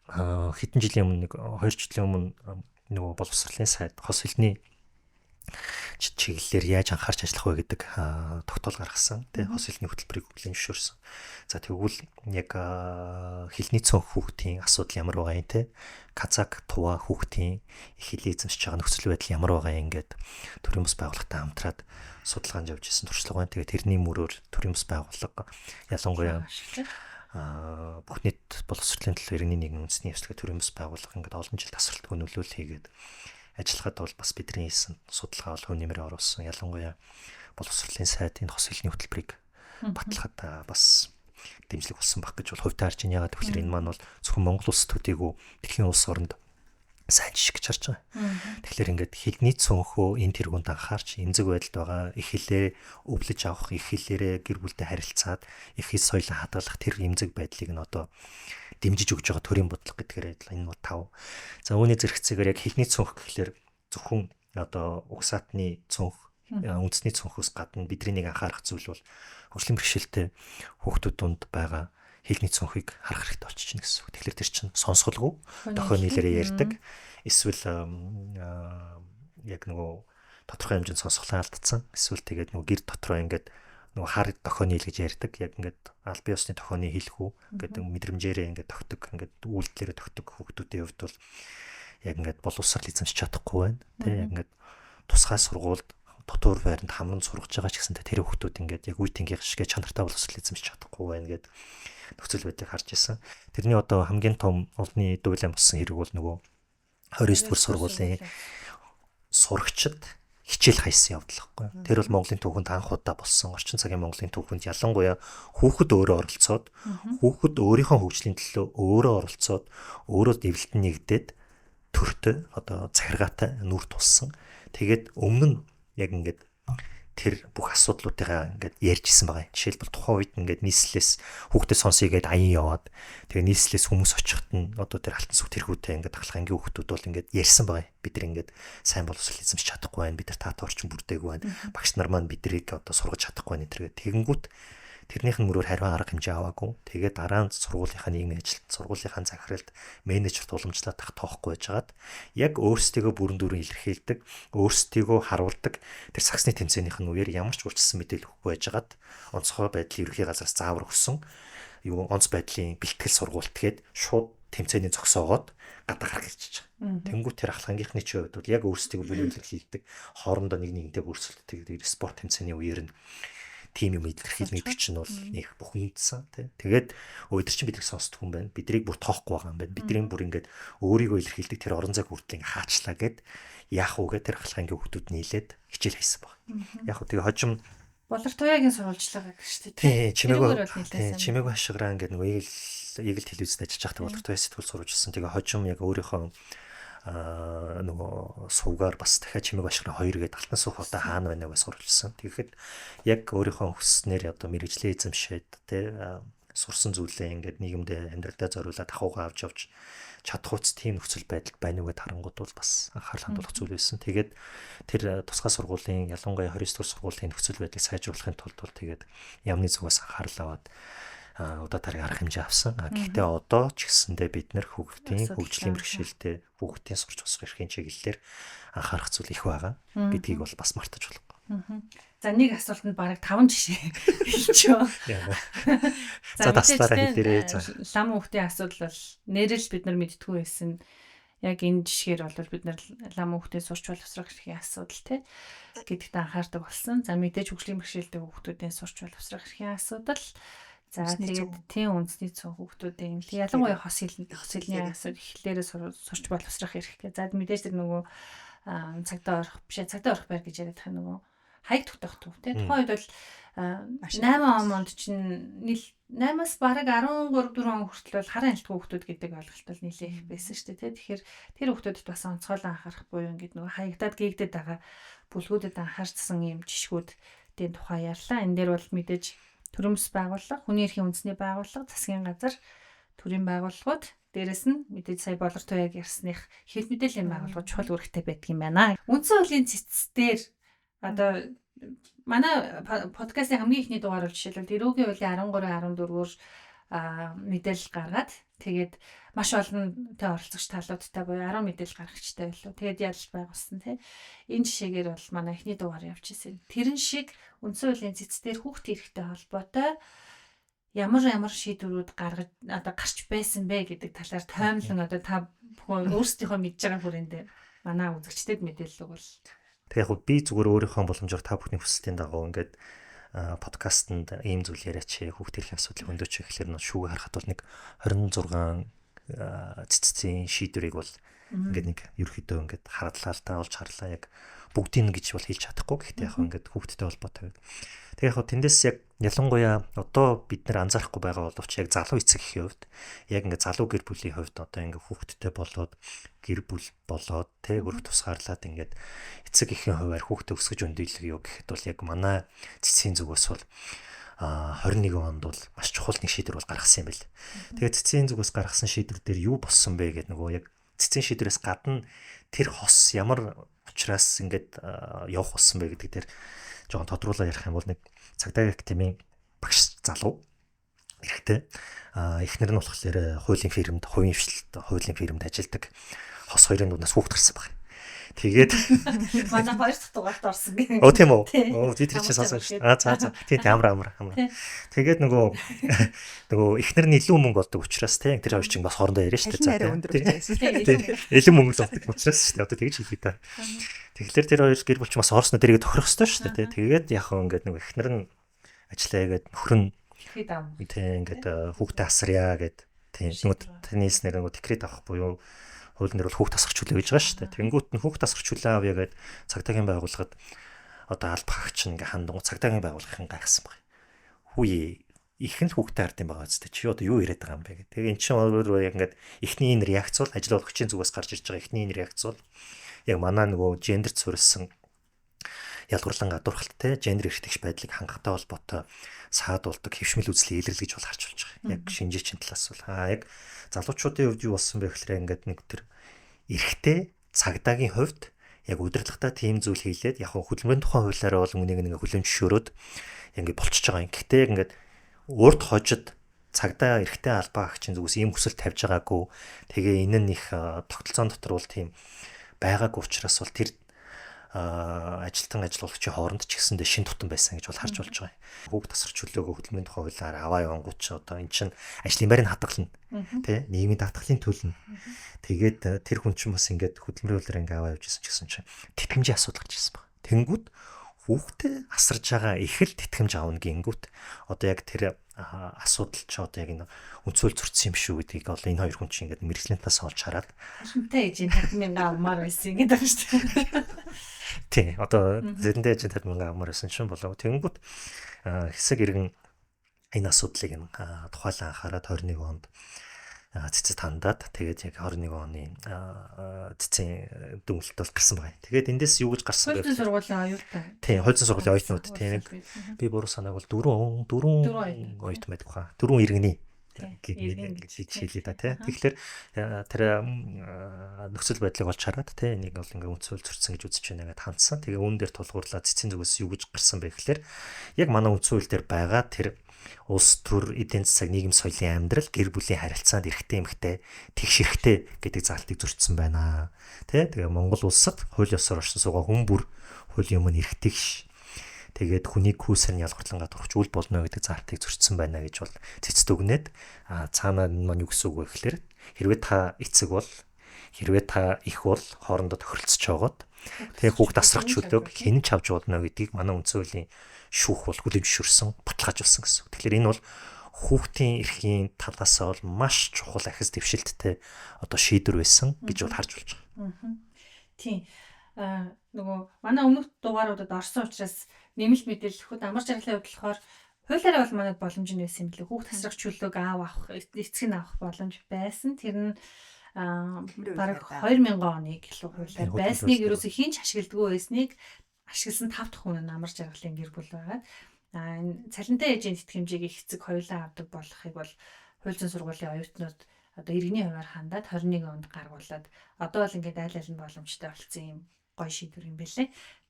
хэдэн жилийн өмнө 2 жилийн өмнө нөгөө боловсролын сайд хос хэлний чиглэлээр яаж анхаарч ажиллах вэ гэдэг тогтоол гаргасан. Тэгээ хос хэлний хөтөлбөрийг хүлээн зөвшөөрсөн. За тэгвэл яг хэлний цонх хүүхдийн асуудал ямар байгаа юм те? Казак, Тува хүүхдийн их хэлийг эзэмшиж байгаа нөхцөл байдал ямар байгаа юм ингээд төрийн бас байгууллагатай хамтраад судалгаанд явж исэн туршлага байна. Тэгээ тэрний мөрөөр төрийн бас байгууллага ялангуяа бүх нийт боловсролын төлөө иргэний нийгмийн үндэсний явцлага төрийн бас байгууллага ингээд олон жил тасралтгүй нөлөөлөл хийгээд ажиллахад бол бас бидний хийсэн судалгаа бол хувь нэмрээ оруулсан. Ялангуяа боловсролын сайдын хос хэлний хөтөлбөрийг батлахад бас дэмжлэг болсон баг гэж бол хувьтай харж яагаад гэвэл энэ маань бол зөвхөн Монгол улс төдийгүй дэлхийн улс оронд сайн жишг гэж харж байгаа. Тэгэхээр ингээд хэлний цөөнхөө энэ тэргуунд анхаарч эмзэг байдалд байгаа их хэлээ өвлөж авах, их хэлээрээ гэр бүлтэй харилцаад их хэл соёлоо хадгалах тэр эмзэг байдлыг нь одоо дэмжиж өгж байгаа төрийн бодлого гэдгээр энэ бол 5. За үүний зэрэгцээгээр яг хэлний цөөнх гэхлээр зөвхөн одоо угсаатны цөөнх, үндэсний цөөнхөөс гадна бидний нэг анхаарах зүйл бол хөгжлийн бэрхшээлтэй хүүхдүүд донд байгаа хэлний цонхыг харах хэрэгтэй болчих чинь гэсэн үг. Тэгэхээр тэр чинь сонсголгүй дохой нийлээрээ ярьдаг. Эсвэл яг нөгөө тодорхой хэмжээнд сонсголоо алдсан. Эсвэл тэгээд нөгөө гэр дотроо ингээд нөгөө хар дохой нийл гэж ярьдаг. Яг ингээд аль бие усны дохойны хэлхүү гэдэг мэдрэмжээрээ ингээд тогтдог, ингээд үйлдэлээрээ тогтдог хүүхдүүдийн хувьд бол яг ингээд боловсрал эзэмшиж чадахгүй байна. Тэ яг ингээд тусгай сургуульд дотор байранд хамран сургаж байгаа ч гэсэн тэр хүүхдүүд ингээд яг үе тэнгийн шигэ чанартай боловсрал эзэмшиж чадахгүй байна гэдэг нөхцөл байдлыг харж ирсэн. Тэрний одоо хамгийн том олонний дуулаан болсон хэрэг бол нөгөө 29 дугаар сургуулийн сурагчид хичээл хайсан явдал байхгүй. Тэр бол Монголын түүхэнд анх удаа болсон. Орчин цагийн Монголын түүхэнд ялангуяа хүүхэд өөрөө оролцоод, хүүхэд өөрийнхөө хөгжлийн төлөө өөрөө оролцоод, өөрөө дэвлэлтэд нэгдээд төртөө одоо захиргаатай нүр туссан. Тэгээд өмнө нь яг ингээд тэр бүх асуудлуудыгаа ингээд ярьж исэн байгаа. Жишээлбэл тухайн үед ингээд нийслэлээс хүүхдэд сонсъё гээд аян яваад тэгээ нийслэлээс хүмүүс очиход нь одоо тэр алтан сүх тэрхүүтэй ингээд ахлах ангийн хүүхдүүд бол ингээд ярьсан байгаа. Бид нар ингээд сайн боловсрол эзэмшиж чадахгүй байна. Бид нар таатай орчин бүрдээгүй байна. Багш нар маань бидрийг одоо сургаж чадахгүй байна. тэргээ тэгэнгүүт тэрнийх нь мөрөөр хариу арга хэмжээ аваагүй. Тэгээд дараа нь сургуулийнхаа нийгмийн ажилд, сургуулийнхаа захиралд менежерт уламжлаад тах тоохгүй байжгаад яг өөрсдийгөө бүрэн дүрэн илэрхийлдэг, өөрсдийгөө харуулдаг тэр саксны тэмцээнийх нь үеэр ямар ч урьдчилсан мэдээлэл өгөхгүй байжгаад онцгой байдлын ерөнхий газраас заавар өгсөн. юу онц байдлын бэлтгэл сургуульт гээд шууд тэмцээний зогсоогоод гадаа гарах гэж байгаа. Тэнгүүт тэр ахлагийнхны ч хувьд бол яг өөрсдөө бүлэглэл хийдэг, хоорондоо нэг нэгнтэй өрсөлддөг спорт тэмцээний үеэр нь тим юм илэрхийлнэ гэдэг чинь бол нэг бүх юмдсан тий. Тэгээд өдөр чинь бидрийг сонсдог юм байна. Бидрийг бүр тоохгүй байгаа юм байна. Бидний бүр ингээд өөрийгөө илэрхийлдэг тэр орон зай хүртэл ингээд хаачлаа гэд яах уу гэдэг тэр ахлагын хүүхдүүд нийлээд хичээл хийсэн баг. Яг хөө тэгээ хожим Болор туяагийн сурвалжлага гэж шүү дээ. тий чимээгүй хашгираа ингээд нөгөө ийг л телевизэд ажиллаж байхдаа болор туяа сэтгүүл сурвалжилсан. Тэгээ хожим яг өөрийнхөө нөгөө сувгаар бас дахиад чимээг ашиграа 2 гээд алтан суух одоо хаана байна гэж сурвалжилсан. Тэгэхэд яг өөрийнхөө хүснээр одоо мэрэгжлийн эзэмшээд тий сурсан зүйлээ ингээд нийгэмдээ амьдралдаа зориулаад ахуйгаа авч явж чадах үс тийм нөхцөл байдалд байна уу гэд харангууд бол бас анхаарал хандуулах зүйл байсан. Тэгээд тэр тусгай сургуулийн ялангуяа 29 дугаар сургуулийн нөхцөл байдлыг сайжруулахын тулд бол тэгээд яамны зүгээс анхаарал аваад удаа тарыг арга хэмжээ авсан. Гэхдээ одоо ч гэсэндээ бид нэр хүүхдийн хөгжлийн бэрхшээлтэй хүүхдийн сурч босох эрхийн чиглэлээр анхаарах зүйл их байгаа гэдгийг бол бас мартаж болохгүй. За нэг асуултанд бараг 5 жишээ хэлчихөө. За таслаараа хэлээрэй. Лам хүүхдийн асуудал бол нэрэл бид нар мэдтгүү байсан. Яг энэ жишгээр бол бид нар лам хүүхдийн сурч боловсрох эрхийн асуудал тий гэдэгт анхаардаг болсон. За мэдээж хөгжлийн бэрхшээлтэй хүүхдүүдийн сурч боловсрох эрхийн асуудал. За тэгээд тийм үндэсний цөөн хүүхдүүдийн ялангуяа хос хэлний асуудал эхлээрээ сурч боловсрох эрх гэх. За мэдээж тэр нөгөө цагдаа орох байр гэж яриад байгаа нөгөө хайг тогтоох төв тий. Тухайн үед бол 8 онд чинь 8-аас бараг 13 4 он хүртэл бол харан айлт хүүхдүүд гэдэг ойлголт бол нэлээд их байсан шүү дээ тий. Тэгэхээр тэр хүүхдүүдэд бас онцгойлон анхаарах буюу ингээд нөгөө хаягдаад гээгдэд байгаа бүлгүүдэд анхаарсан юм жишгүүдийн тухай ярьлаа. Энэ дээр бол мэдээж төрөмс байгууллага, хүний эрхийн үндэсний байгууллага, засгийн газар, төрийн байгууллагууд, дээрэс нь мэдээж сая болор туяаг ярьсных хэвлэл мэдээллийн байгууллагууд чухал үүрэгтэй байдаг юм байна. Үндсэн хуулийн цэцээр одоо манай подкастын хамгийн ихний дугаар бол жишээлбэл эрүүгийн хуулийн 13 14-өөр мэдээлэл гаргаад тэгээд маш олон тэ оролцогч талуудтай буюу 10 мэдээлэл гаргагчтай байлуу. Тэгээд ялж байгуулсан тий. Энэ жишээгээр бол манай ихний дугаар явж ирсэн. Тэрэн шиг үндсэн хуулийн цэцээр хүүхдийн эрхтэй холбоотой ямар шийдвэрүүд гарч байсан бэ гэдэг талаар тоймлон одоо та бүхэн өөрсдийнхөө мэдж байгаа хүрээнд манай үзэгчдэд мэдээлэл өгвөл. Тэгээ яг би зүгээр өөрийнхөө боломжоор та бүхний хүсэлтийн дагуу ингээд подкастэнд ийм зүйл яриач хүүхдийн эрхийн асуудлыг өндөөч гэхлээр нь шүүгээ харахад бол нэг 26 цэцгийн шийдвэрийг бол ингээд нэг ерөөхдөө ингээд харадлалтаа олж харлаа яг бүгдийг гэж бол хэлж чадахгүй. Гэхдээ яг ингээд хүүхдтэй холбоотой. Тэгээ яг тэндээс яг ялангуяа одоо бид нэр анзаарахгүй байгаа боловч яг залуу эцэг эхийн хувьд яг ингээд залуу гэр бүлийн хувьд одоо ингээд хүүхдтэй болоод гэр бүл болоод тэ өрх тусгаарлаад ингээд эцэг эхийн хувьар хүүхдээ өсгөж өндийлэх юу гэхэд бол яг манай цэцгийн зүгээс бол 21 онд бол маш чухал нэг шийдвэр бол гаргасан юм байл. Тэгээд цэцгийн зүгээс гаргасан шийдвэр дээр юу болсон бэ гэдэг нөгөө яг цэцгийн шийдвэрээс гадна тэр хос ямар учраас ингээд явах болсон бэ гэдэг дээр жоохон тодруулаад ярих юм бол нэг цагдаа академийн багш залуу эрэгтэй эхнэр нь болохоор хуулийн фирмд хуулийн фирмд ажилладаг хос хоёрын дундаас хүүхд гарсан байна. Тэгээд манай хоёр дахь дугаарт орсон гэх. Оо тийм үү. Оо бид тэр чинь сонссон шүү дээ. За. Тийм амар. Тэгээд нөгөө эхнэр нь илүү мөнгө олдог учраас тийм тэр хоёр чинь бас хоорондоо яриа шүү дээ. Илүү мөнгө олдог учраас шүү дээ. Одоо тэгж хэлээ та. Тэгэхээр тэр хоёр гэр бүлч бас орсноо дэргээ тохирох ёстой шүү дээ. Тэгээд яг ингээд нөгөө эхнэр нь ажиллаа гээд нөхөр нь тийм ингээд хүүхдээ асарья гээд тийм нөгөө теннис нэг нөгөө декрет авах буюу хуулийн дээр бол хүүхд тасгарчулаа гэж байгаа шүү дээ. Тэнгүүт нь хүүхд тасгарчулаа авъя гэд цагдаагийн байгууллагад одоо албах агч ингээ хандгуу цагдаагийн байгууллагын гайхсан баг. Хүүе ихэн л хүүхдэд хард юм байгаа зү чи одоо юу яриад байгаа юм бэ гэх. Тэгээ эн чинь өөрөө яг ингээд эхний энэ реакц бол ажил болгогчийн зүгээс гарч ирж байгаа эхний энэ реакц бол яг манай нөгөө гендерт суурилсан ялгуурлан гадуурхалт те гендер эрхтгч байдлыг хангахтай холбоотой саадуулдаг хэвшмэл үзлийг илэрлэж бол харж болж байгаа. Яг шинжээчийн талаас бол яг залуучуудын хувьд юу болсон бэ гэхээр ингээд нэг тэр эрхтэй цагдаагийн хувьд яг удирдлагатай тийм зүйл хийлээд яг хөдөлмөрийн тухайн хуулиараа бол үнийг нэг хүлэмжшөөрөөд ингээд болчихж байгаа юм. Гэхдээ яг ингээд урд хожид цагдаа эрхтэй албаа агчийн зүгээс ийм хүсэл тавьж байгаагүй. Тэгээ энэ нь их тогтолцоон дотор бол тийм байгаагүй учраас бол тэр ажилтан ажиллуулагчийн хооронд ч гэсэндээ шин тутам байсан гэж бол харж болж байгаа юм. Хүүхд тасрах чөлөөгөө хөдөлмөрийн тухай хуулиар аваа явангууд ч одоо эн чинь ажлын байрыг хадгална. Тэ нийгмийн даатгалын төлнө. Тэгээд тэр хүн чинь бас ингээд хөдөлмөрийн хуулиар ингээ аваа явж исэн ч гэсэн чинь тэтгэмжийн асуудал гарч ирсэн баг. Тэнгүүд хүүхдээ асарж байгаа их л тэтгэмж аавна гингүүт одоо яг тэр асуудал ч одоо яг энэ үнцөл зөрчсөн юм шүү гэдгийг бол энэ хоёр хүн чинь ингээд мэрэгжлийн талаас олж хараад Хашинтай ээж 50,000 авмаар байсан гэдэг байна шүү дээ. тий одоо зэрэндээ ээж 50,000 авмаар байсан чинь болоо тэнгүүт хэсэг иргэн энэ асуудлыг тухайлан анхаарад 21 онд цэцэд хандаад тэгээд яг 21 оны цэцэн дүнэлт бол гарсан байна. Тэгээд эндээс юу гэж гарсан бэ? Хуулийн сургуулийн оюутан. Тийм, хуулийн сургуулийн оюутнууд тийм би буруу санааг бол дөрвөн оюутан байдаг хаа. Дөрвөн иргэний гэж хэлээ да тий. Тэгэхээр тэр нөхцөл байдлыг олж хараад тий нэг бол ингээ үнцөл зөрчсөн гэж үзэж байна гэдэг хандсан. Тэгээ үүн дээр тулгуурлаад цэцэн зүгээс юу гэж гарсан бэ гэхээр яг манай үнцөл дээр байгаа тэр улс төр эдийн засаг нийгэм соёлын амьдрал гэр бүлийн харилцаанд эрхтэй эмхтэй тэгш эрхтэй гэдэг заалтыг зөрчсөн байна. Тэ тэгээ Монгол улсад хууль ёсоор оршин суугаа хүн бүр хуулийн өмнө эрхтэйш. Тэгээд хүнийг хүүсэр нь ялгарлангаа дурч үл болно гэдэг заалтыг зөрчсөн байна гэж бол цэцэд өгнээд цаанаа маань юу гэсэн үг вэ гэхээр хэрвээ та эцэг бол хэрвээ та их бол хоорондоо тохиролцож байгаад тэгээ хүүхд асрах чөлөөг хэн ч авч болно гэдгийг манай үндсэн хуулийн шүүх бол хүлээж зөвшөөрсөн, баталгаажуулсан гэсэн. Тэгэхээр энэ бол хүүхдийн эрхийн талаас бол маш чухал ахис дэвшилттэй одоо шийдвэр байсан гэж бол харж болж байгаа. Тийм. Нөгөө манай өмнөх дугааруудад орсон учраас нэмэлт мэдээлэл өгөхөд амар жаргалын хувьд болохоор хуулиараа бол манайд боломж нь байсан юм билээ. Хүүхд тасрах чөлөөг авах, эцэг нь авах боломж байсан. Тэр нь бараг 2000 оны гэлүү хуулиар байсныг ерөөсөө хинч ашигладгүй байсныг ашигласан 5 дахь хүн амар жаргалын гэр бүл байгаа. Энэ цалинтай ээжийн тэтгэмжийг их эцэг хоёулаа авдаг болохыг бол хууль зүйн сургуулийн оюутнууд одоо иргэний хувьар хандаад 21 онд гаргуулад одоо бол ингээд айл аль нь боломжтой болсон юм гоё шийдвэр юм бэлээ.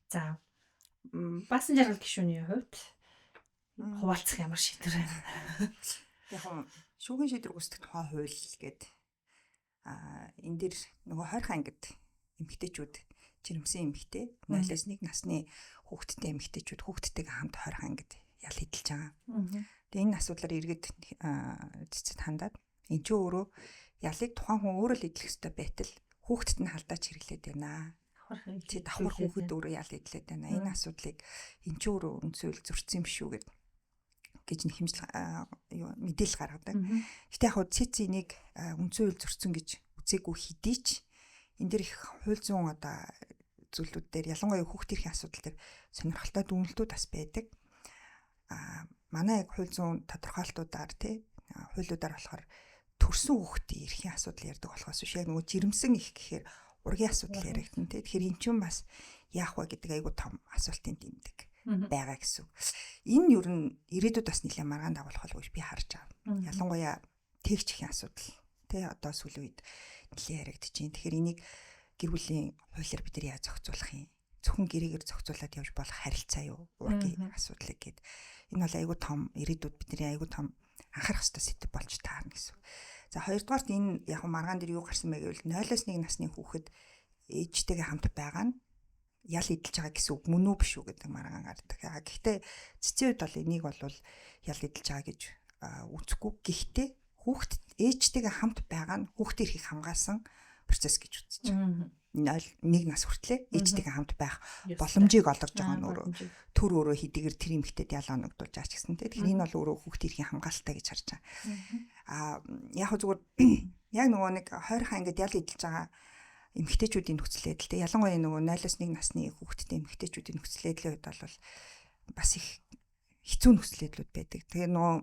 За баасан жаргал гишүүний хувьд хуваалцах ямар шийдвэр байна? Яг шүүхийн шийдвэр гүйцэтгэх тухай хууль гэдэг энэ дэр нөгөө 20 ангид эмэгтэйчүүд жирэмсэн эмэгтэй 0-1 насны хүүхэдтэй эмэгтэйчүүд хүүхэдтэйгээ хамт 20 ангид ял хэдэлж байгаа. Тэгээ энэ асуудлаар иргэд цэцэд хандаад эн чинь өөрөө ялыг тухайн хүн өөрөө л эдлэх ёстой байтал хүүхэдт нь халдаач хэрэглээд байна. Чи давхар хүүхэд өөрөө ял эдлээд байна. Энэ асуудлыг эн чинь өөрөө үнцөл зөрчсөн юм шүү гэж нэг хэмжил мэдээлэл гаргадаг. Гэтэ яг цэц энийг үнцөл зөрчсөн гэж үзээгүй хэдий ч энэ дэр их хууль зүйн одоо зүйлүүд дээр ялангуяа хүүхдийн эрхийн асуудал дээр сонирхолтой дүгнэлтүүд бас байдаг. Манай яг хууль зүйн тодорхойлолтуудаар хуулиудаар болохоор төрсөн хүүхдийн эрхийн асуудал ярьдаг болохоос биш яг нөгөө жирэмсэн их гэхээр ургийн асуудал яригдана тий. Тэгэхээр эн чинь бас яах вэ гэдэг айгуу том асуултын тэмдэг байгаа гэсэн. Энэ юу н ирээдүйд бас нэлээд маргаан дагуулах болов би харж байгаа. Ялангуяа тэгч ихийн асуудал тий одоо сүүлийн үед нэлээд яригдж байна. Тэгэхээр энийг гэр бүлийн хуулиар бид нар яаж зохицуулах юм? Зөвхөн гэрээгээр зохицуулаад явж болох харилцаа юу? Ургийн асуудлыг гээд энэ бол айгуу том ирээдүйд бидний айгуу том анхаарах ёстой сэдв болж таарна гэсэн. За хоёрдугаарт энэ яг маргаан дээр юу гарсан бэ гэвэл 0-1 насны хүүхэд ээжтэйгээ хамт байгаа нь ял эдэлж байгаа гэсэн үг мөн үү биш үү гэдэг маргаан гардаг. Гэхдээ цэцэн үед бол энийг бол ял эдэлж байгаа гэж үзэхгүй. Гэхдээ хүүхэд ээжтэйгээ хамт байгаа нь хүүхдийн эрхийг хамгаалсан процесс гэж үзэж байгаа. 0-1 нас хүртлээр ээжтэйгээ хамт байх боломжийг олгож байгаа нь өөрөө төр өөрөө хэдийгээр тэр эмэгтэйд ял оногдуулж байгаа ч гэсэн тэгэхээр энэ бол өөрөө хүүхдийн эрхийн хамгаалалттай гэж харж байгаа. Яг зүгээр яг нөгөө нэг 20 ангид ял эдэлж байгаа эмэгтэйчүүдийн нөхцөл байдал ялангуяа нөгөө 0-1 насны хүүхэдтэй эмэгтэйчүүдийн нөхцөл байдлын үед бол бас их хэцүү нөхцөл байдлууд байдаг. Тэгээ нөгөө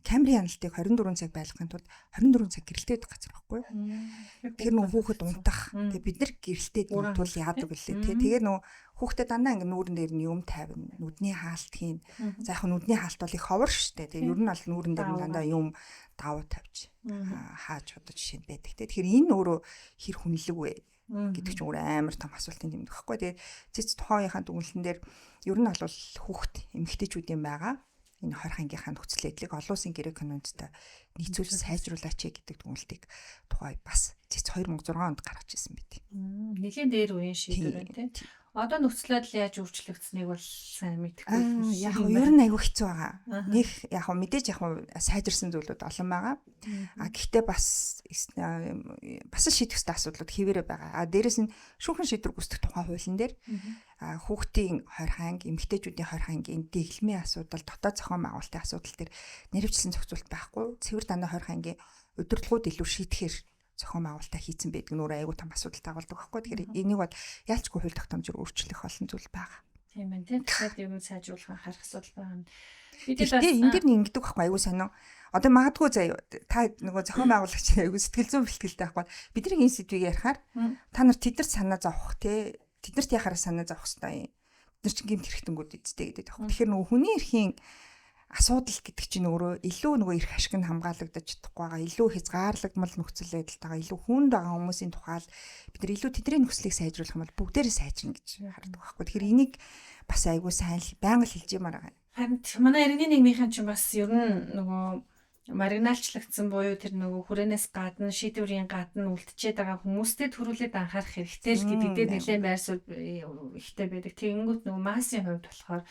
камерын хяналтыг 24 цаг байлгахын тулд 24 цаг гэрэлтэй байдаг газар байхгүй юу? Тэгэхээр нөгөө хүүхэд унтах. Тэгээ бид нар гэрэлтэй тул яадаг гэлээ. Тэгээ нөгөө хүүхдэд дандаа ингэ нүүрэн дээр нь юм тавина. Нүдний хаалт хийн. За яг нүдний хаалт бол их ховор штэ. Тэгээ ер нь бол нүүрэн дээр нь дандаа юм давуу тавьж хааж одоо жишээ нь байдаг. Тэгэхээр энэ өөрөө хэр хүнлэг вэ гэдэг чинь өөр амар том асуултын юм дөхөхгүй. Тэгээ цэц тухайынхаа дүгнэлтэн дээр ер нь бол хүүхэд эмэгтэйчүүдийн байгаа энэ 20 ангийнхаа нөхцөл байдлыг олон улсын гэрээ канонцтой нийцүүлж сайжруулаач гэдэг дүгнэлтийг тухай бас цэц 2006 онд гаргаж ирсэн байт. Нэлийн дээр үеийн шийдвэр байна тийм. Одоо нөхцөл байдал яаж өөрчлөгдсөнийг бол сайн мэдэхгүй. Яг ер нь айгүй хэцүү байгаа. Нэг яг мэдээж яг сайжирсан зүйлүүд олон байгаа. Гэхдээ бас шийдэх ёстой асуудлууд хэвээрээ байгаа. Дээрээс нь шүүхэн шийдвэр гүйцэтгэх тухай хуулийн дээр хүүхдийн хорь хаанг, эмэгтэйчүүдийн хорь хаангийн дэглэмийн асуудал, дотоод зохион байгуулалтын асуудал дээр нэрвчлэн зохицуулт байхгүй. Цэвэр дандаа хорь хаангийн удирдлагууд илүү шийдэхээр зохион байгуулалтаа хийцэн байдаг нь өөрөө айгүй том асуудал тагуулдаг байхгүй. Тэгэхээр энийг бол яалчгүй хууль тогтоомжоор өөрчлөх олон зүйл байгаа. Тийм байна тийм. Тэгэхээр юм сайжруулах анхаарах асуудал байгаа. Гэхдээ энэ дэр нэг ингэдэг байхгүй айгүй сонио. Одоо магадгүй заяа та нөгөө зохион байгуулагч айгүй сэтгэл зүйн бэлтгэлтэй байхгүй. Бидний энэ сэдвийг ярихаар та нар тэднэрт санаа зовох те тэднэрт яхаараа санаа зовох хэрэгтэй. Тэднэр чинь гэмт хэрэгтэнгүүд эзтэй гэдэг байхгүй. Тэгэхээр нөгөө хүний эрхийн асуудал гэдэг чинь өөрөө илүү нөгөө эрх ашиг нь хамгаалагдаж чадахгүй байгаа. Илүү хязгаарлагдмал нөхцөл байдалтайгаа илүү хүнд байгаа хүмүүсийн тухай бид нар илүү тэдний нөхцөлийг сайжруулах юм бол бүгдээрээ сайжрна гэж хардаг байхгүй. Тэгэхээр энийг бас айгүй сайн байнга л хэлж юмар байгаа. Харин манай иргэний нийгмийнхэн чинь бас ер нь нөгөө маргиналчлагдсан буюу тэр нөгөө хүрээнээс гадна шийдвэрийн гадна үлдчихэд байгаа хүмүүстэй төрүүлээд анхаарах хэрэгтэй л гэдэг дээр нэлээд байр суурь ихтэй байдаг. Тэгэнгүүт нөгөө массын хувьд болохоор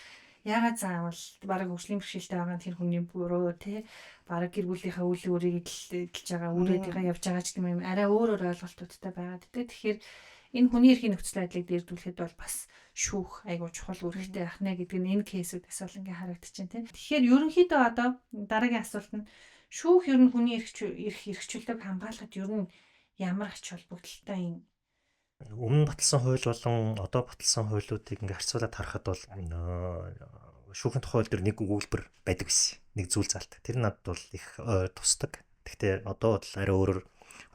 ягаад заавал бараг хөгжлийн бэрхшээлтэй байгаа тэр хүний буруу те бараг гэр бүлийнхаа үйл өөрийг эдэлж байгаа үрээдийнхаа явж байгаа ч юм арай өөр ойлголтуудтай байгаад те. Тэгэхээр энэ хүний эрхийн нөхцөл байдлыг дээрдүүлэхэд бол бас шүүх айгуу чухал үүрэгтэй байх нэ гэдэг нь энэ кейсүүдээс бол ингээ харагдчихээн те. Тэгэхээр ерөнхийдөө одоо дараагийн асуулт нь шүүх ер нь хүний эрх эрхчлөлтөг хамгаалахад ер нь ямар ач холбогдолтой юм? Өмнө баталсан хууль болон одоо баталсан хуулиудыг ингээ харьцуулаад харахад бол шүүхийн тухай хууль дээр нэг өгүүлбэр байдаг байсан. Нэг зүйл залт. Тэр надад бол их тусдаг. Гэхдээ одоо бол арай өөрөөр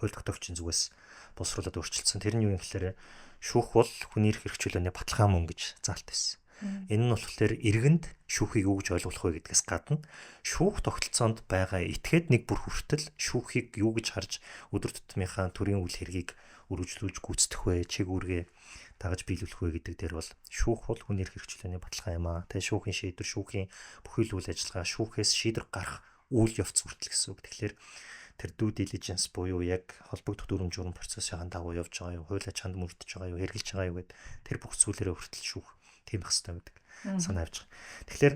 хууль тогтоогчийн зүгээс боловсруулаад өөрчилсөн. Тэр нь юу юм гэхээр шүүх бол хүний эрх хэрэгжүүлээний баталгаа мөн гэж заалт байсан. Энэ нь болохоор иргэнд шүүхийг юу гэж ойлгох вэ гэдгээс гадна шүүх тогтолцоонд байгаа этгээд нэг бүр хүртэл шүүхийг юу гэж харж өдөр тутмынхаа төрийн үйл хэргийг үргэлжлүүлж гүйцэтгэх вэ, чиг үүргээ дагаж биелүүлэх вэ гэдэг дээр бол шүүх бол хүний эрх хэрэгжүүлээний баталгаа юм аа. Тэгээ шүүхийн шийдвэр, шүүхийн бүхий л үйл ажиллагаа, шүүхээс шийдвэр гарах үйл явц хүртэл гэсэн үг. Тэгэхээр тэр due diligence буюу яг холбогдох дүрм журам процессын дагуу явж байгаа юу, хуулиа чанд мөрдөж байгаа юу, хэрэгжилж байгаа юу гэд тэр бүх зүйлээрээ хүртэл шүүх тийм хэвээр байдаг. Санаа авч байгаа. Тэгэхээр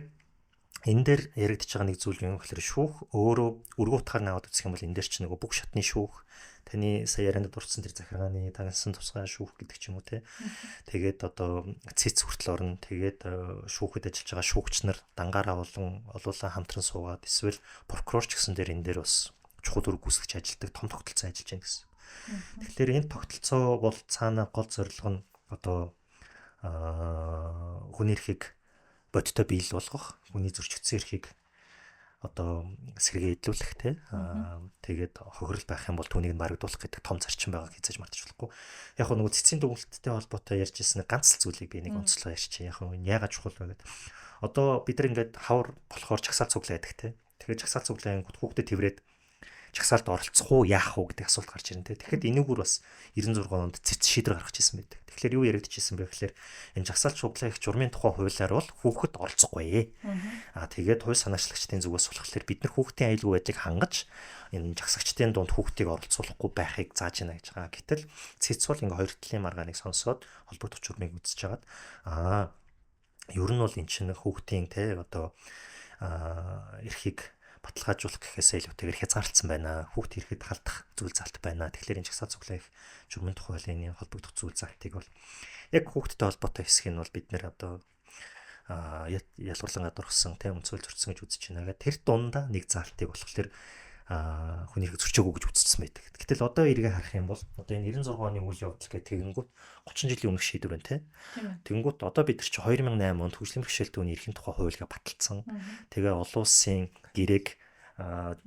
энэ дээр яригдж байгаа нэг зүйл юм гэхээр шүүх өөрөө өргөө утгаар наваад үзэх юм бол энэ дээр чинь нөгөө бүх шатны шүүх таны сая ярианд дурдсан тэр захиргааны тагансан тусгай шүүх гэдэг ч юм уу те. Тэгээд одоо цэц хүртэл орно. Тэгээд шүүхэд ажиллаж байгаа шүүгч нар дангаараа олуулаа хамтран суугаад эсвэл прокурор ч гэсэн дээр энэ дээр бас чухал үр гүйцэтгэж ажилладаг том тогтолцоо ажиллаж байна гэсэн. Тэгэхээр энэ тогтолцоо бол цаана гол зорилго нь одоо хүний эрхийг бодиттой биел болгох, хүний зөрчигдсөн эрхийг одоо сэргээдлүүлэх те тэгээд хохирол байх юм бол түүнийг марагдуулах гэдэг том зарчим байгааг хийж мартаж болохгүй. Яг нөгөө цэцгийн дүгнэлттэй холбоотой ярьж ирсэн ганц л зүйлийг би нэг онцлоо ярьчих. Яг яагаад чухал вэ гэдэг. Одоо бид нар ингээд хавар болохоор чагсаал цуглаа байдаг те. Тэгэхээр чагсаал цуглаа ангууд хүүхдэд тэрвэрэд чагсаалд оролцох уу яах уу гэдэг асуулт гарч ирнэ те. Тэгэхэд энийгүр бас 96 онд цэц шийдвэр гаргаж ирсэн байдаг. Тэгэхээр юу яригдчихсэн бэ гэхээр энэ чагсаал цуглаа их журмын тухай хуулиар бол хүүхэд оролцохгүй. Тэгээд хууль санаачлагчдын зүгээс болохоор бид нар хүүхдийн аюулгүй байдлыг хангаж энэ чагсагчдын дунд хүүхдийг оролцуулахгүй байхыг зааж байна гэж байгаа. Гэтэл цэц бол ингээ хоёр талын маргааныг сонсоод холбогдох журмыг үзэж хагаад ер нь бол эн чинь хүүхдийн те одоо эрхийг баталгаажуулах гэхээсээ илүүтэйгээр хязгаарлалцсан байна. Хүүхд ирэхэд халдах зүйл залт байна. Тэгэхээр энэ чагсаал цуглаа их журмын тухай хуулийн холбогдох зүйл залтыг бол яг хүүхдтэй холбоотой хэсгийг нь бол бид нэр одоо ялгарлан гадуурхсан тийм үнцөл зөрчсөн гэж үзэж байна. Тэр дундаа нэг залтыг болохоор хүний эрхийг зөрчөөгүй гэж үзсэн байдаг. Гэтэл одоо эргээ харах юм бол одоо энэ 96 оны үйл явдал гэх тэгэнгүүт 30 жилийн өмнөх шийдвэр байна тийм. Тэгэнгүүт одоо бид нар чи 2008 онд хөгжлийн бэрхшээлтэй хүний эрхийн тухай хуулига баталсан. Тэгээ олон улсын гэрээг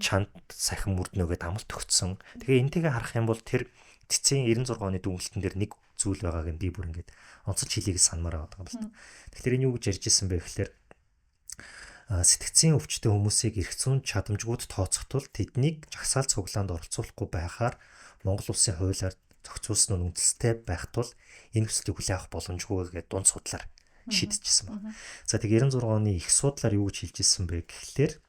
чанд сахин мөрднөөгээд амлалт өгсөн. Тэгээ энтэйгээ харах юм бол тэр цэцгийн 96 оны дүгнэлтэн дээр нэг зүйл байгааг нь би бүр ингээд онцолж хэлийг санамаар байгаа юм байна. Тэгэхээр энэ юу гэж ярьж ирсэн бэ гэхээр сэтгцийн өвчтөе хүмүүсийг эрх зүйн чадамжгүйд тооцох тул тэднийг жагсаал цуглаанд оролцуулахгүй байхаар Монгол улсын хуулиар зохицуулсан нь үндэстэй байх тул энэ хүслийг хүлээн авах боломжгүй гэдэг дунд судлаар шийдчихсэн байна. За тэг 96 оны их судлаар юу гэж хэлж ирсэн бэ гэхлээр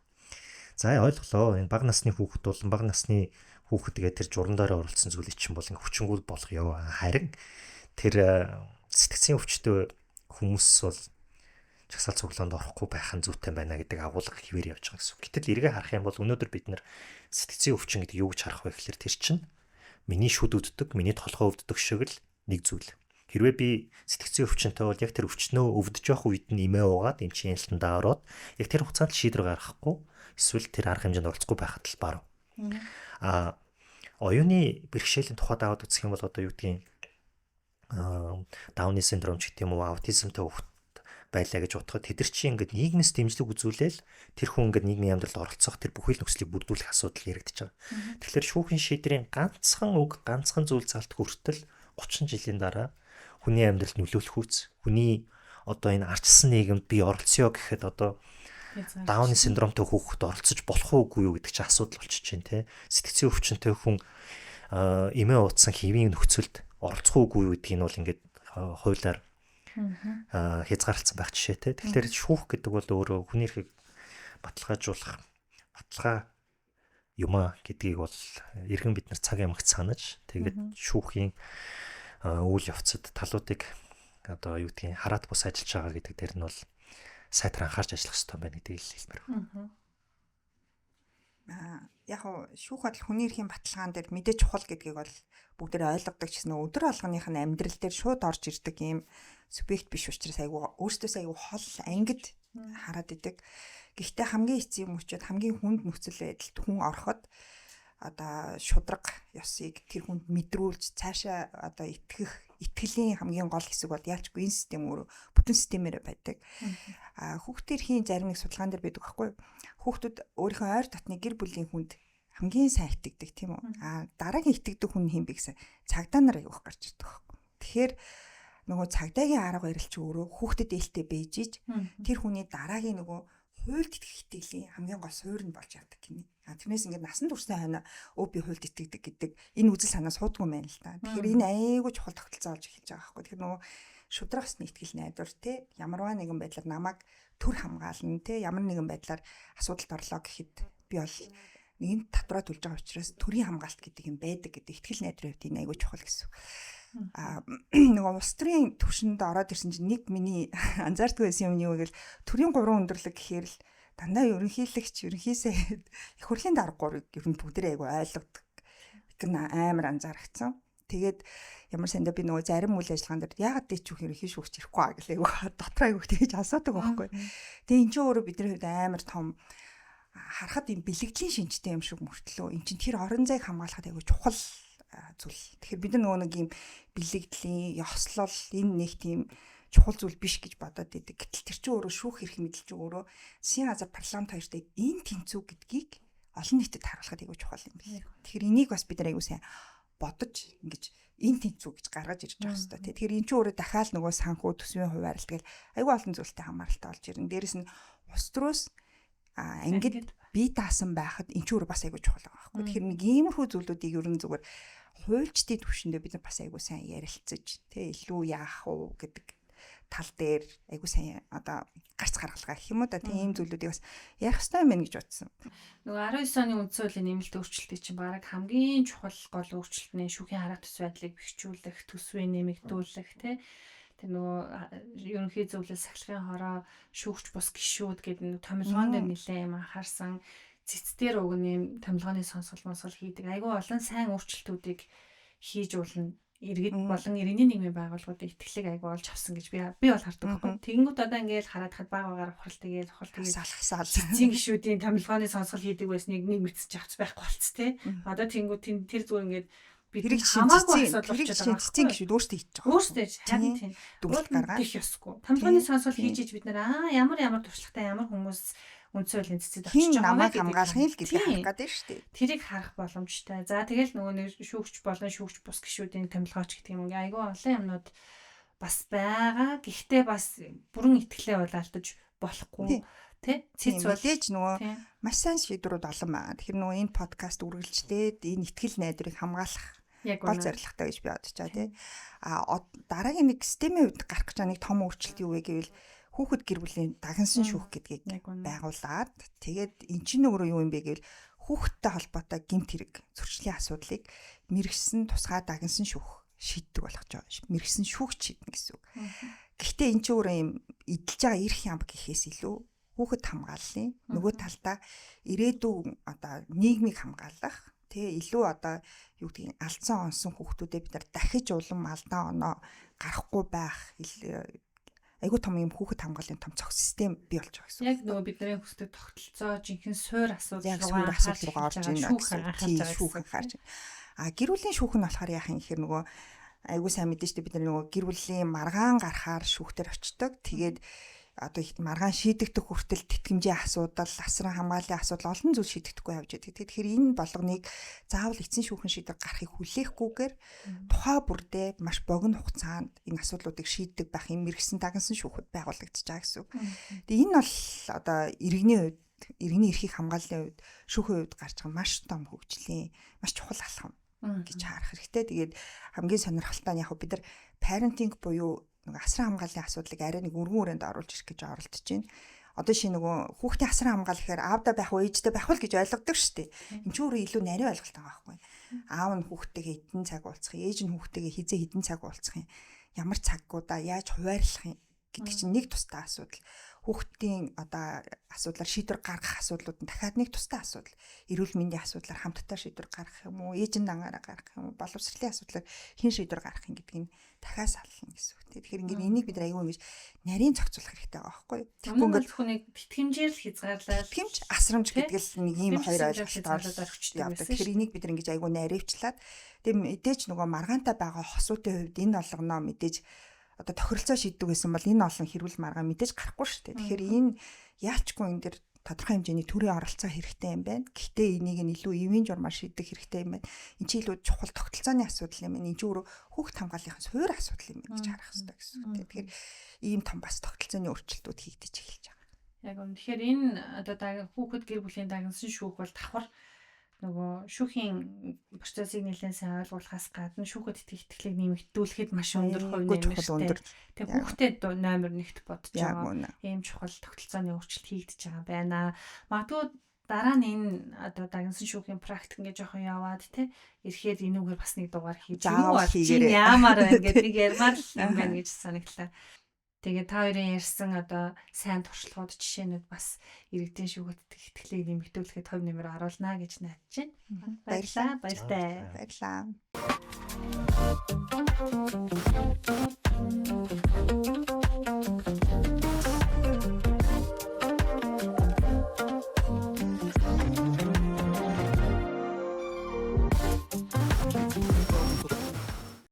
за ойлголоо энэ бага насны хүүхэд бол бага насны хүүхэд гэдэг тэр журам дээр оролцсон зүйлийг чинь бол ингээ хүчингүйл болгоё. Харин тэр сэтгцийн өвчтөй хүмүүс бол чагсаал цуглаанд орохгүй байх нь зүйтэй байна гэдэг агуулга хിവэр явж байгаа гэсэн. Гэтэл эргээ харах юм бол өнөөдөр бид нар сэтгцийн өвчин гэдэг юу гэж харах вэ гэхээр тэр чинь миний шүд өвддөг, миний толгой өвддөг шиг л нэг зүйл. Хэрвээ би сэтгцийн өвчнөд бол яг тэр өвчнөө өвдөж явах үед нь имээ уугаад эмчийн ялтандаа ороод яг тэр хугацаанд шийдвэр гаргахгүй эсвэл тэр арга хэмжээнд оролцохгүй байхад л барав. Оюуны бэрхшээлийн тухайд аваад үзэх юм бол одоо юу гэдгийг Дауны синдром ч гэх юм уу, аутизмтай хүүхэд байлаа гэж бодоход тэд нар чинь ингээд нийгмээс дэмжлэг үзүүлээл тэр хүн ингээд нийгмийн амьдралд оролцох тэр бүхэл нөхцөлийг бүрдүүлэх асуудал яригдчихэж байгаа. Тэгэхээр шүүхийн шийдрийн ганцхан зүйл залт хүртэл 30 жилийн дараа хүний амьдралд нөлөөлөх үз. Хүний одоо энэ арчсан нийгэмд би оролцъё гэхэд одоо Дауны синдромтой хүүхэд оролцож болох уугүй юу гэдэг чинь асуудал болчихж байна те. Сэтгцийн өвчнөд хүн эмээ уудсан хэвийн нөхцөлд оролцох уугүй юу гэдгийг нь бол ингээд хуулиар хязгаарлалцсан байх жишээтэй. Тэгэхээр шүүх гэдэг бол өөрөө хүний эрхийг баталгаа юмаа гэдгийг бол эргэн бид нар цаг ямагт санаж тэгээд шүүхийн үйл явцад талуудыг одоо юу гэдгийг хараат бус ажиллаж байгаа гэдэг дээр нь бол сайтар анхаарч ажиллах хэрэгтэй байна гэдгийг хэлмээр байна. Яг шүүх бодол хүний эрхийн баталгаан дээр мэдээж чухал гэдгийг бол бүгдээ ойлгодог ч гэсэн өдөр алганых нь амьдрал дээр шууд орж ирдэг юм субъект биш учраас өөртөөс айгүй хол ангид хараад идэг. Гэхдээ хамгийн эцсийн мөчөд хамгийн хүнд нөхцөл байдалд хүн ороход одоо шудраг ёсыг тэр хүнд мэдрүүлж цаашаа одоо итгэлийн хамгийн гол хэсэг бол яалчгүй энэ систем өөрөө бүтэн системээр байдаг. Хүүхдийн эрхийн зарим нэг судалгаан дээр байдаг байхгүй юу? Хүүхдүүд өөрийнхөө ойр дотны гэр бүлийн хүнд хамгийн сайн итгэдэг тийм үү? Дараагийн итгэдэг хүн хэм бэ гэсэн цагдаа нар аявах гарч ирдэг байхгүй. Тэгэхээр нөгөө цагдаагийн арга барил чи өөрөө хүүхдэд ээлтэй бэжиж тэр хүний дараагийн нөгөө хуульд итгэх итгэлийн хамгийн гол суурь нь болж явдаг гинэ. Тэрнээс ингээд насан туршсан хойно би хуульд итгэдэг гэдэг энэ үзэл санаа суудгүй юм байна л да. Тэгэхээр энэ айгүй чухал тогтолцоо болж эхэлж байгаа байхгүй. Тэгэхээр нөгөө шудрагсны итгэл найдвар те ямарваа нэгэн байдлаар намайг төр хамгаална те ямар нэгэн байдлаар асуудалд орлоо гэхэд би бол нэгэн татвараа төлж байгаа учраас төрийн хамгаалт гэдэг юм байдаг гэдэг итгэл найдварын хувьд энэ айгүй чухал гэсэн. Нөгөө улс төрийн түвшинд ороод ирсэн чинь нэг миний анзаардгүй байсан юм нь юу гэвэл төрийн 3 өндөрлөг гэхээр л дандаа ерөнхийлөгч ерөнхийсээ их хурлын дарга 3-ыг ер нь бүгдээ айгүй ойлгодог. Тэр амар анзаарчихсан. Тэгээд ямар сандаа би нөгөө зарим үйл ажиллагаан дээр яагаад дээч юу ерөнхий шүүгч ирэхгүй аа гэлээ дотор айгүй тэгж асуудаг байхгүй. Тэгээ эн чинь өөрөө бидний хувьд амар том харахад юм бэлэгдлийн шинжтэй юм шиг мөртлөө. Эн чинь тэр орон зайг хамгаалахад айгүй чухал зүйл. Тэгэхээр бид нар нөгөө нэг юм бэлэгдлийн ёслол энэ нэг тийм чухал зүйл биш гэж бодоод идэг. Гэтэл тэр чинь өөрөө шүүх эрх мэдэл чинь өөрөө засгийн газар парламент хоёрт энэ тэнцүү гэдгийг олон нийтэд харуулхад айгүй чухал юм байна. Тэгэхээр энийг бас бид нар айгүй сайн бодож ингэж энэ тэнцүү гэж гаргаж ирж байгаа хэрэгтэй. Тэгэхээр энэ чинь өөрөө дахиад нөгөө санхүү төсвийн хуваарлт гэл айгүй олон зүйлтэй хамааралтай болж ирнэ. Дээрэс нь улс төрөөс ангид бие даасан байхад энэ ч өөр бас айгүй чухал байгаа байхгүй. Тэгэхээр нэг иймэрхүү зүйлүүдийг ер нь зүгээр хуульчдын түвшиндээ бид нар бас айгүй сайн ярилцаж тий илүү яах уу гэдэг тал дээр айгүй сайн одоо гарц гаргалгаа гэх юм уу да тийм зүйлүүдийг бас ярих хэрэгтэй юм гэж бодсон. Нөгөө 19 оны үндсэн хуулийн нэмэлт өөрчлөлтийг чинь баг хамгийн чухал гол өөрчлөлт нь шүүхийн хараат төс байдлыг бэхжүүлэх, төсвийн нэмэгдүүлэх тий тэр нөгөө ерөнхий зөвлөл сахилгын хороо шүүгч бус гишүүд гэдэг томилгоон дээр нэлээд юм анхаарсан цэцдэр угны томилгооны сонсгол хийдэг. Айгүй олон сайн өөрчлөлтүүдийг хийж уулна. Иргэд болон иргэний нийгмийн байгууллагуудын итгэлийг айгүй олж авсан гэж би бол хардаг байхгүй. Тэгэнгүүт одоо ингээд хараад баг ухрал тэгээд салхасаал цэцгийн гишүүдийн томилгооны сонсгол хийдэг байсныг нэг мэдчих авч байхгүй болц тий. Одоо тэнгүүт тэр зүгээр ингээд бид хамаагүй асуудал болчиход байгаа. Цэцгийн гişүүд өөрсдөө хийж байгаа. Өөрсдөө харин тийм дүгнэлт гаргаад их ёсгүй. Томилгооны сонсгол хийж бид нар ямар туршлагатай ямар хүмүүс үндсэн хуулийн цэцэд очиж байгаа намайг хамгаалахын л гэдэг харах гэдэг шүү дээ. Тэрийг харах боломжтой. За тэгэл нөгөө нэг шүүгч болон шүүгч бус гишүүдийн томилгооч гэдэг юм айгүй олон юмнууд бас байгаа. Гэхдээ бас бүрэн итгэлээ бол алдаж болохгүй. Тэ? Цэц бол мэдээж нөгөө маш сайн шийдвэрүүд олон байна. Тэгэхээр нөгөө энэ подкаст үргэлжлээд энэ итгэл найдварыг хамгаалах гол зорилготой гэж би бодож байгаа тий. Дараагийн нэг системийн үед гарах гэж байгаа нэг том өөрчлөлт юу вэ гэвэл хүүхэд гэр бүлийн дагнсан шүүх гэдгийг байгуулад тэгээд эн чинь өөрөө юу юм бэ гэвэл хүүхэдтэй холбоотой гэмт хэрэг зөрчлийн асуудлыг мэрэгсэн тусгай дагнсан шүүх шийддэг болох ч мэрэгсэн шүүгч шийднэ гэсэн үг. Гэхдээ энэ ч өөрөө юм эдэлж байгаа эрх юм гэхээс илүү хүүхэд хамгааллын нөгөө талдаа ирээдүйн одоо нийгмийг хамгаалах илүү одоо юу гэдгийг алдсан онсон хүүхдүүдэд бид нар дахиж улам алдаа оноо гарахгүй байх айгуу том юм хүүхэд хамгааллын том цог систем бий болж байгаа гэсэн. Яг нөгөө бидний хүсдэг тогтолцоо жинхэнэ суур асуудал руугаа орж ийн шүүхэн харж. Гэр бүлийн шүүх нь болохоор яах юм гэхээр нөгөө айгуу сайн мэдэн штэ бид нар нөгөө гэр бүлийн маргаан гарахаар шүүхтэр очдог. Тэгээд одоо их маргаан шийдэгдэх хүртэл тэтгэмжийн асуудал, асран хамгааллын асуудал олон зүйл шийдэгдэхгүй явж байдаг. Тэгэхээр энэ болгоныг заавал эцсийн шүүхэн шийдвэр гарахыг хүлээхгүйгээр тухай бүрдээ маш богино хугацаанд энэ асуудлуудыг шийддэг байх юм мэрэгсэн дагнсан шүүхэд байгуулагдаж байгаа гэсэн. Тэгээ энэ бол одоо иргэний эрхийг хамгааллын үед шүүхийн үед гарч байгаа маш том хөгжлийн маш чухал алхам гэж харах хэрэгтэй. Тэгээд хамгийн сонирхолтой нь яг бид нар parenting буюу нэг асран хамгааллын асуудлыг арай нэг өргөн хүрээнд оруулж ирэх гэж оролдож байна. Одоо шинэ нөгөө хүүхдийн асран хамгаал гэхээр аавда байх уу, ээждээ байх уу гэж ойлгодог шүү дээ. Энд ч өөрөө илүү нарийн ойлголт байгаа байхгүй. Аав нь хүүхдтэйгээ хэдэн цаг уулзах юм, ээж нь хүүхдтэйгээ хизээ хэдэн цаг уулзах юм, ямар цагуудаа яаж хуваарлах юм гэдэг чинь нэг тустай асуудал. Хүүхдийн одоо асуудлаар шийдвэр гаргах асуудлууд нь дахиад нэг тустай асуудал. Эрүүл мэндийн асуудлаар хамтдаа шийдвэр гаргах юм уу, ээж нь дангаараа гаргах юм уу, боловсролын асуудлаар хэн шийдвэр гаргах юм гэдгийг дахиад сална гэсэн үг. Тэгэхээр ингээд энийг бид аягүй ингэж нарийн зохицуулах хэрэгтэй байгаа байхгүй юу? Тэгвэл хүнийг тэтгэмжээр л хязгаарлаад тэтгэмж асрамж гэдэг л нэг ийм хоёр ойлголт явдаг. Тэгэхээр энийг бид ингэж аягүй наривчлаад тэгээ мэдээж нөгөө маргаантай байгаа хосуудын хувьд энэ олгоноо мэдээж одоо тохиролцоо шийддэг гэсэн бол энэ олон хэрүүл маргаа мэдээж гарахгүй шүү дээ. Тэгэхээр энэ яалчгүй энэ дэр тодорхой хэмжээний төрийн оролцоо хэрэгтэй юм байна. Гэхдээ энийг нь илүү эвийн журмаар шийдэх хэрэгтэй юм байна. Энд чинь илүү чухал тогтолцооны асуудал юм байна. Энэ чинь өөрөө хүүхд хамгааллын суурь асуудал юм байна гэж харах хэрэгтэй гэсэн үг. Тэгэхээр ийм том бас тогтолцооны өөрчлөлтүүд хийгдэж эхэлж байгаа. Яг үнэхээр энэ одоо хүүхэд гэр бүлийн дагнсан шүүх бол давхар нөгөө шүүхийн процессыг нэлээд сайн ойлгуулахаас гадна шүүхэд итгэлийг нэмэгдүүлэхэд маш өндөр хувь нэмэртэй. Тэгээ хүүхдэд номер 1-т бодож байгаа. Ийм чухал тогтолцооны өөрчлөлт хийгдэж байгаа байна. Магадгүй дараа нь энэ одоо дагнсан шүүхийн практик ингээ жоохон яваад ирэхээр энүүгээр бас нэг дугаар хийж яамаар байна гэдэг ярмаар юм байна гэж санагдлаа. Тэгээ та хоёрын ярьсан одоо сайн туршлагууд жишээнүүд бас иргэдийн шүүхэд итгэлийг нэмэгдүүлэхэд хувь нэмэр оруулна гэж найдаж байна. Баярлалаа. Баярлалаа.